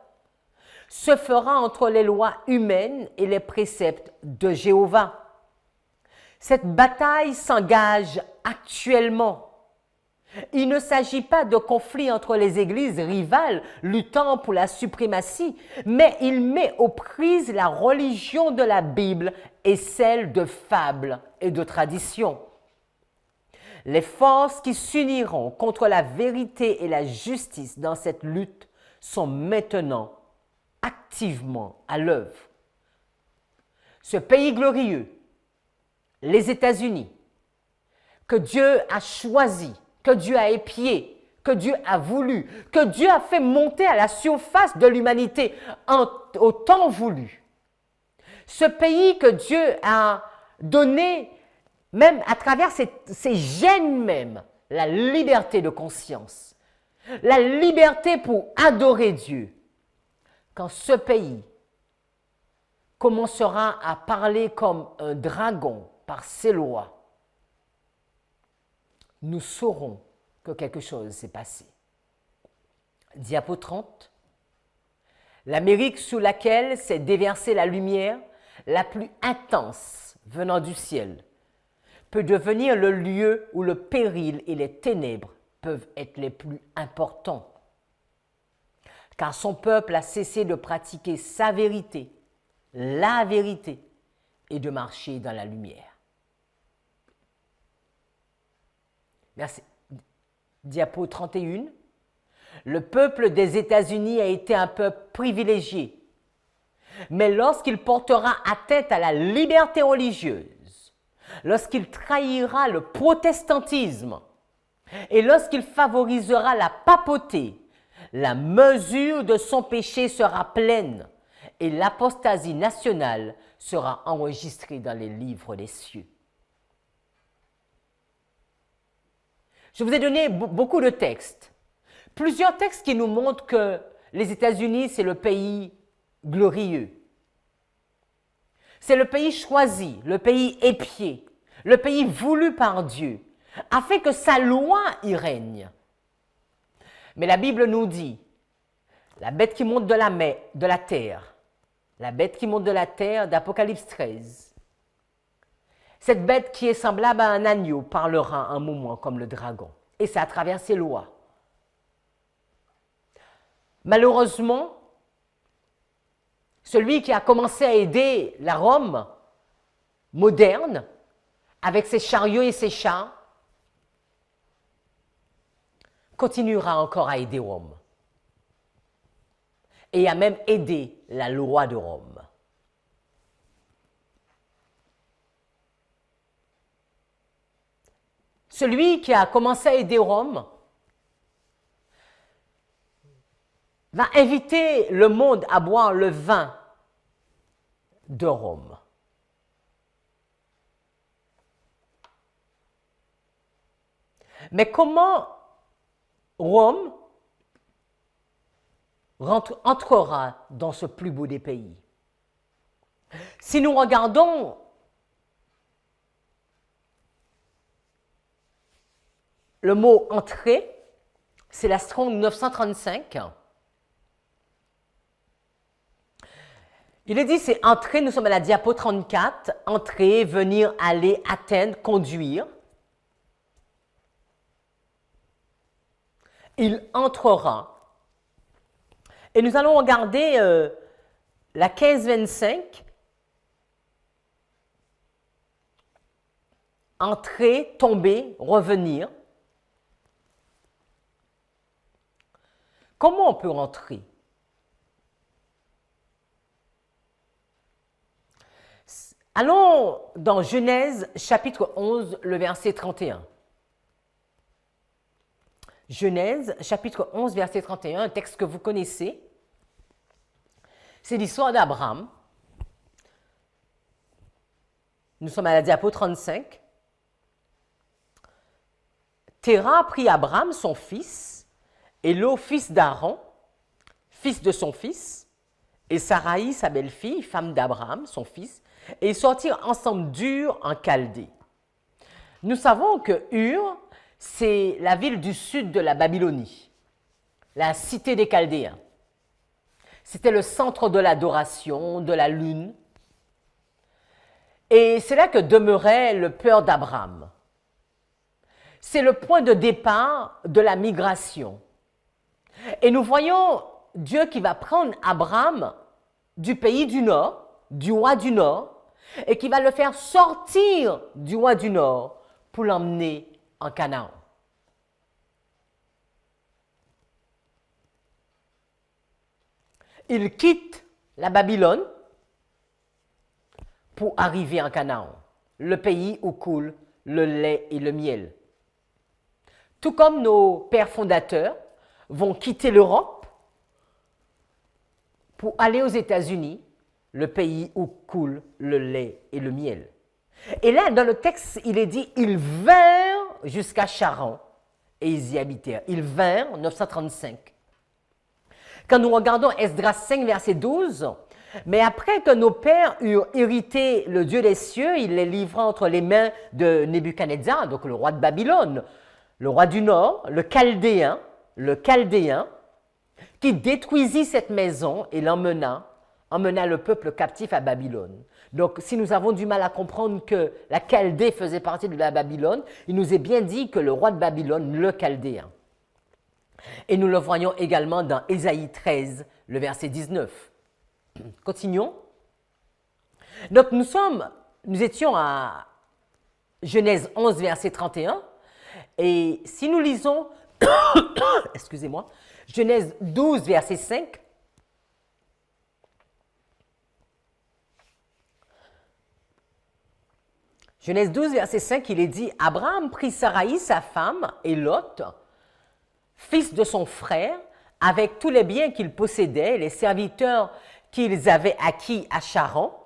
se fera entre les lois humaines et les préceptes de Jéhovah. Cette bataille s'engage actuellement. Il ne s'agit pas de conflit entre les églises rivales luttant pour la suprématie, mais il met aux prises la religion de la Bible et celle de fables et de traditions. Les forces qui s'uniront contre la vérité et la justice dans cette lutte sont maintenant activement à l'œuvre. Ce pays glorieux, les États-Unis, que Dieu a choisi, que Dieu a épié, que Dieu a voulu, que Dieu a fait monter à la surface de l'humanité au temps voulu. Ce pays que Dieu a donné, même à travers ses gènes même, la liberté de conscience, la liberté pour adorer Dieu. quand ce pays commencera à parler comme un dragon par ses lois, nous saurons que quelque chose s'est passé. Diapo 30. L'Amérique sous laquelle s'est déversée la lumière la plus intense venant du ciel peut devenir le lieu où le péril et les ténèbres peuvent être les plus importants. Car son peuple a cessé de pratiquer sa vérité, la vérité, et de marcher dans la lumière. Merci. Diapo 31. Le peuple des États-Unis a été un peuple privilégié. Mais lorsqu'il portera atteinte à la liberté religieuse, lorsqu'il trahira le protestantisme et lorsqu'il favorisera la papauté, la mesure de son péché sera pleine et l'apostasie nationale sera enregistrée dans les livres des cieux. Je vous ai donné beaucoup de textes. Plusieurs textes qui nous montrent que les États-Unis, c'est le pays glorieux. C'est le pays choisi, le pays épié, le pays voulu par Dieu, afin que sa loi y règne. Mais la Bible nous dit, la bête qui monte de la terre, la bête qui monte de la terre d'Apocalypse 13, cette bête qui est semblable à un agneau parlera un moment comme le dragon, et c'est à travers ses lois. Malheureusement, celui qui a commencé à aider la Rome moderne, avec ses chariots et ses chars, continuera encore à aider Rome. Et a même aidé la loi de Rome. Celui qui a commencé à aider Rome va inviter le monde à boire le vin de Rome. Mais comment Rome entrera dans ce plus beau des pays? Si nous regardons le mot « entrer », c'est la Strong 935. Il est dit, c'est « entrer », nous sommes à la diapo 34, « entrer », « venir »,« aller »,« atteindre »,« conduire ». Il entrera. Et nous allons regarder la 15-25. Entrer, tomber, revenir. Comment on peut entrer? Allons dans Genèse chapitre 11, le verset 31. Genèse chapitre 11, verset 31, un texte que vous connaissez. C'est l'histoire d'Abraham. Nous sommes à la diapo 35. Téra prit Abraham, son fils, et Lot, fils d'Aaron, fils de son fils, et Saraï, sa belle-fille, femme d'Abraham, son fils, et ils sortirent ensemble d'Ur en Chaldée. Nous savons que Ur, c'est la ville du sud de la Babylonie, la cité des Chaldéens. C'était le centre de l'adoration, de la lune. Et c'est là que demeurait le père d'Abraham. C'est le point de départ de la migration. Et nous voyons Dieu qui va prendre Abraham du pays du Nord, du roi du Nord, et qui va le faire sortir du roi du Nord pour l'emmener en Canaan. Il quitte la Babylone pour arriver en Canaan, le pays où coule le lait et le miel. Tout comme nos pères fondateurs vont quitter l'Europe pour aller aux États-Unis, le pays où coule le lait et le miel. Et là, dans le texte, il est dit, ils vinrent jusqu'à Charan et ils y habitèrent. Ils vinrent en 935. quand nous regardons Esdras 5, verset 12, « Mais après que nos pères eurent hérité le Dieu des cieux, il les livra entre les mains de Nebuchadnezzar, donc le roi de Babylone, le roi du Nord, le Chaldéen, qui détruisit cette maison et emmena le peuple captif à Babylone. » Donc, si nous avons du mal à comprendre que la Chaldée faisait partie de la Babylone, il nous est bien dit que le roi de Babylone, le Chaldéen. Et nous le voyons également dans Ésaïe 13, le verset 19. Continuons. Donc, nous étions à Genèse 11, verset 31. Et si nous lisons, excusez-moi, Genèse 12, verset 5, Genèse 12, verset 5, il est dit « Abraham prit Saraï, sa femme, et Lot, fils de son frère, avec tous les biens qu'il possédait, les serviteurs qu'ils avaient acquis à Charan.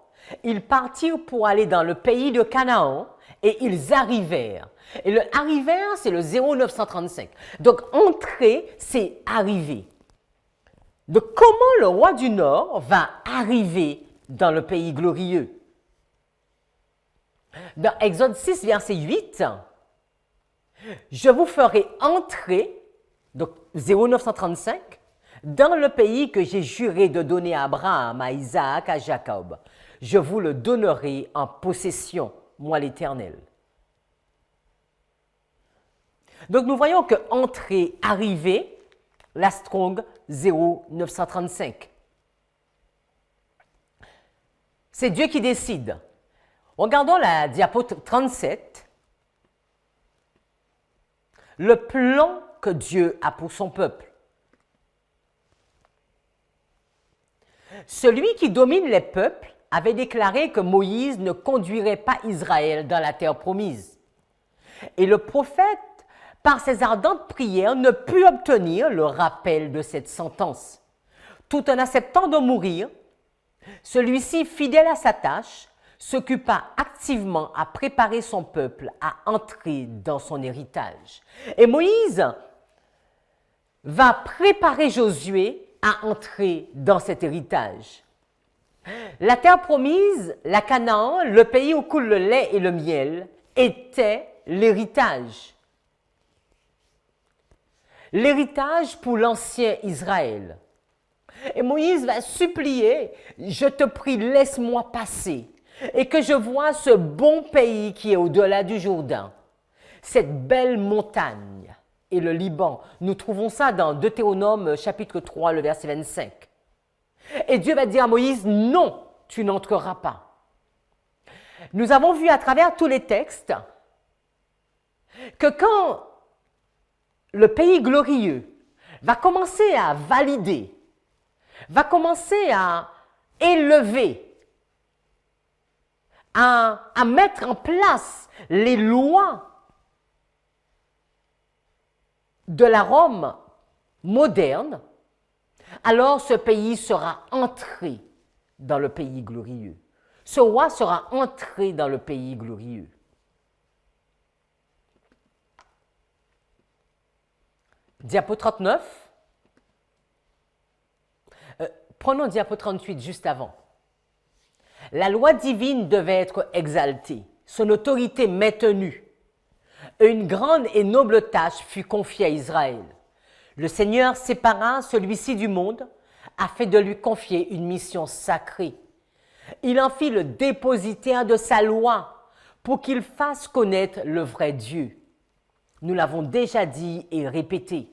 Ils partirent pour aller dans le pays de Canaan, et ils arrivèrent. » Et le « arrivèrent », c'est le 0935. Donc, « entrer », c'est « arriver ». Donc, comment le roi du Nord va arriver dans le pays glorieux? Dans Exode 6, verset 8, « Je vous ferai entrer », donc 0935, « dans le pays que j'ai juré de donner à Abraham, à Isaac, à Jacob. Je vous le donnerai en possession, moi l'Éternel. » Donc nous voyons que « entrer »,« arriver », la Strong 0935. C'est Dieu qui décide. Regardons la diapo 37. Le plan que Dieu a pour son peuple. Celui qui domine les peuples avait déclaré que Moïse ne conduirait pas Israël dans la terre promise. Et le prophète, par ses ardentes prières, ne put obtenir le rappel de cette sentence. Tout en acceptant de mourir, celui-ci, fidèle à sa tâche, s'occupa activement à préparer son peuple à entrer dans son héritage. Et Moïse va préparer Josué à entrer dans cet héritage. La terre promise, la Canaan, le pays où coule le lait et le miel, était l'héritage. L'héritage pour l'ancien Israël. Et Moïse va supplier, « Je te prie, laisse-moi passer, et que je vois ce bon pays qui est au-delà du Jourdain, cette belle montagne et le Liban. » Nous trouvons ça dans Deutéronome chapitre 3, le verset 25. Et Dieu va dire à Moïse, « Non, tu n'entreras pas. » Nous avons vu à travers tous les textes que quand le pays glorieux va commencer à valider, va commencer à élever, à mettre en place les lois de la Rome moderne, alors ce pays sera entré dans le pays glorieux. Ce roi sera entré dans le pays glorieux. Diapo 39. Prenons diapo 38 juste avant. La loi divine devait être exaltée, son autorité maintenue. Une grande et noble tâche fut confiée à Israël. Le Seigneur sépara celui-ci du monde afin de lui confier une mission sacrée. Il en fit le dépositaire de sa loi pour qu'il fasse connaître le vrai Dieu. Nous l'avons déjà dit et répété.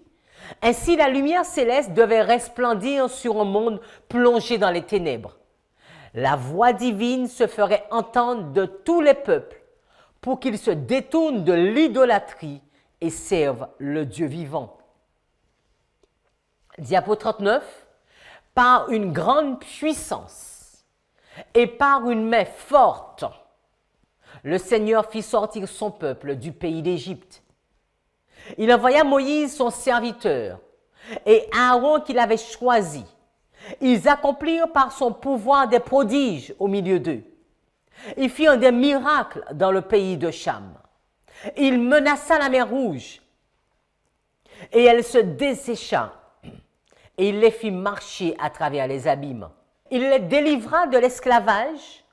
Ainsi, la lumière céleste devait resplendir sur un monde plongé dans les ténèbres. La voix divine se ferait entendre de tous les peuples pour qu'ils se détournent de l'idolâtrie et servent le Dieu vivant. Diapo 39. Par une grande puissance et par une main forte, le Seigneur fit sortir son peuple du pays d'Égypte. Il envoya Moïse, son serviteur, et Aaron qu'il avait choisi. Ils accomplirent par son pouvoir des prodiges au milieu d'eux. Il fit des miracles dans le pays de Cham. Il menaça la mer Rouge, et elle se dessécha. et il les fit marcher à travers les abîmes. Il les délivra de l'esclavage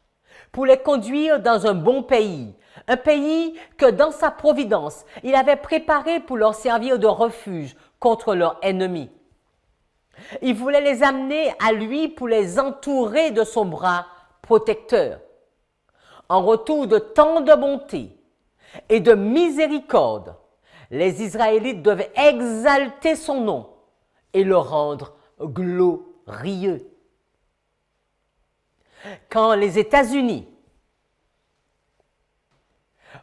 pour les conduire dans un bon pays, un pays que dans sa providence, il avait préparé pour leur servir de refuge contre leurs ennemis. Il voulait les amener à lui pour les entourer de son bras protecteur. En retour de tant de bonté et de miséricorde, les Israélites devaient exalter son nom et le rendre glorieux. Quand les États-Unis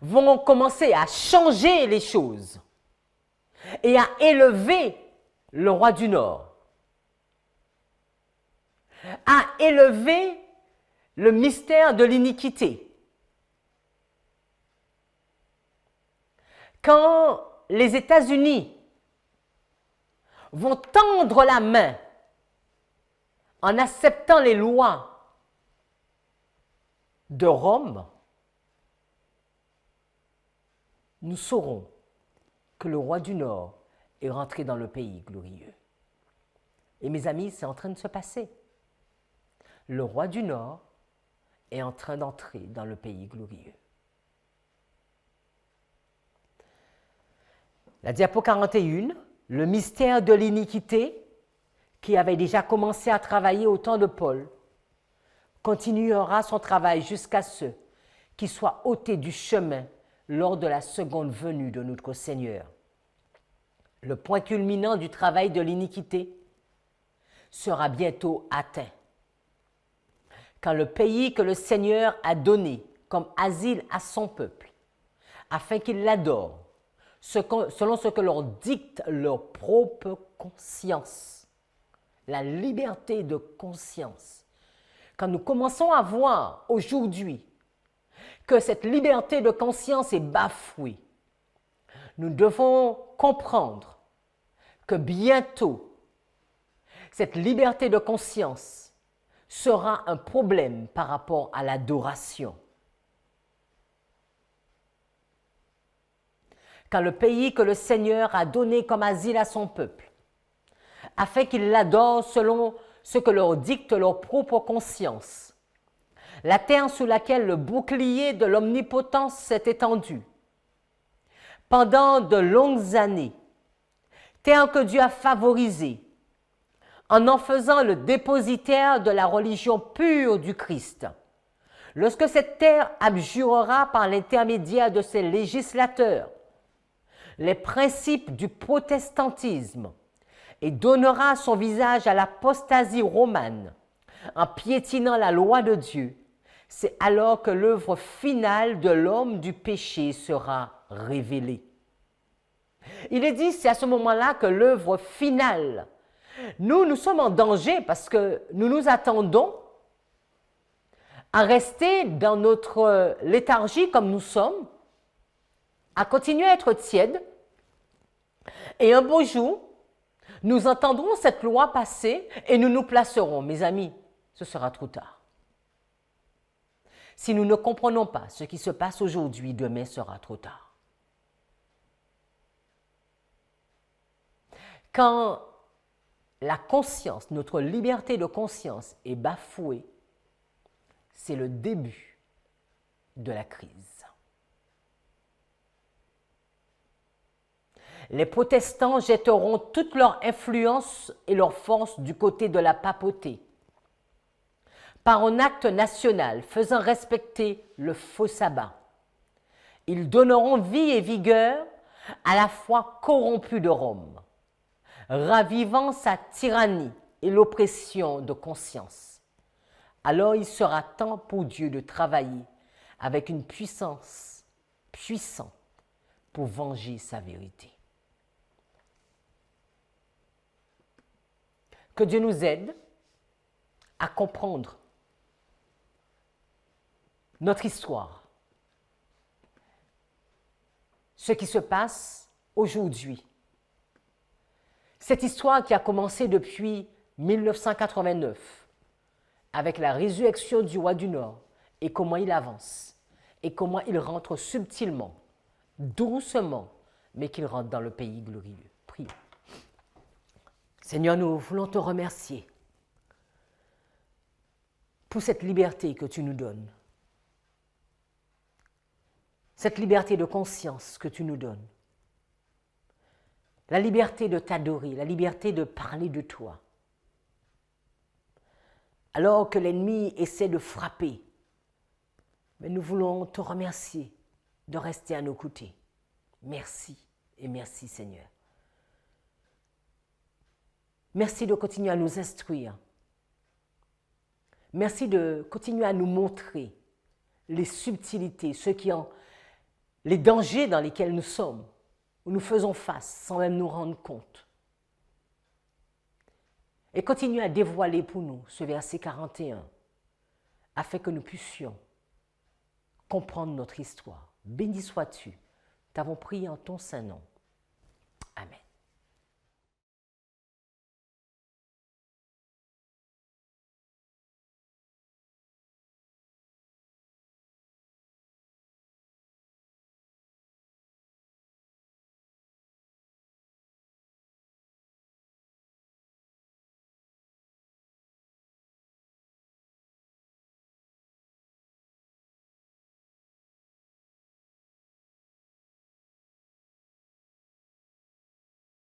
vont commencer à changer les choses et à élever le roi du Nord, à élever le mystère de l'iniquité, quand les États-Unis vont tendre la main en acceptant les lois de Rome, nous saurons que le roi du Nord est rentré dans le pays glorieux. Et mes amis, c'est en train de se passer. Le roi du Nord est en train d'entrer dans le pays glorieux. La diapo 41, le mystère de l'iniquité, qui avait déjà commencé à travailler au temps de Paul, continuera son travail jusqu'à ce qu'il soit ôté du chemin lors de la seconde venue de notre Seigneur. Le point culminant du travail de l'iniquité sera bientôt atteint, quand le pays que le Seigneur a donné comme asile à son peuple, afin qu'il l'adore, selon ce que leur dicte leur propre conscience, la liberté de conscience. Quand nous commençons à voir aujourd'hui que cette liberté de conscience est bafouée, nous devons comprendre que bientôt, cette liberté de conscience sera un problème par rapport à l'adoration. Quand le pays que le Seigneur a donné comme asile à son peuple, afin qu'il l'adore selon ce que leur dicte leur propre conscience, la terre sous laquelle le bouclier de l'omnipotence s'est étendu, pendant de longues années, terre que Dieu a favorisée, en faisant le dépositaire de la religion pure du Christ. Lorsque cette terre abjurera par l'intermédiaire de ses législateurs les principes du protestantisme et donnera son visage à l'apostasie romane en piétinant la loi de Dieu, c'est alors que l'œuvre finale de l'homme du péché sera révélée. Il est dit, c'est à ce moment-là que l'œuvre finale. Nous sommes en danger parce que nous nous attendons à rester dans notre léthargie comme nous sommes, à continuer à être tièdes, et un beau jour, nous entendrons cette loi passer et nous nous placerons. Mes amis, ce sera trop tard. Si nous ne comprenons pas ce qui se passe aujourd'hui, demain sera trop tard. Quand la conscience, notre liberté de conscience est bafouée, c'est le début de la crise. Les protestants jetteront toute leur influence et leur force du côté de la papauté, par un acte national faisant respecter le faux sabbat. Ils donneront vie et vigueur à la foi corrompue de Rome, ravivant sa tyrannie et l'oppression de conscience. Alors il sera temps pour Dieu de travailler avec une puissance puissante pour venger sa vérité. Que Dieu nous aide à comprendre notre histoire, ce qui se passe aujourd'hui. Cette histoire qui a commencé depuis 1989, avec la résurrection du roi du Nord, et comment il avance, et comment il rentre subtilement, doucement, mais qu'il rentre dans le pays glorieux. Prions. Seigneur, nous voulons te remercier pour cette liberté que tu nous donnes, cette liberté de conscience que tu nous donnes, la liberté de t'adorer, la liberté de parler de toi. Alors que l'ennemi essaie de frapper, mais nous voulons te remercier de rester à nos côtés. Merci et merci Seigneur. Merci de continuer à nous instruire. Merci de continuer à nous montrer les subtilités, les dangers dans lesquels nous sommes, où nous faisons face sans même nous rendre compte. Et continue à dévoiler pour nous ce verset 41, afin que nous puissions comprendre notre histoire. Béni sois-tu. T'avons prié en ton saint nom. Amen.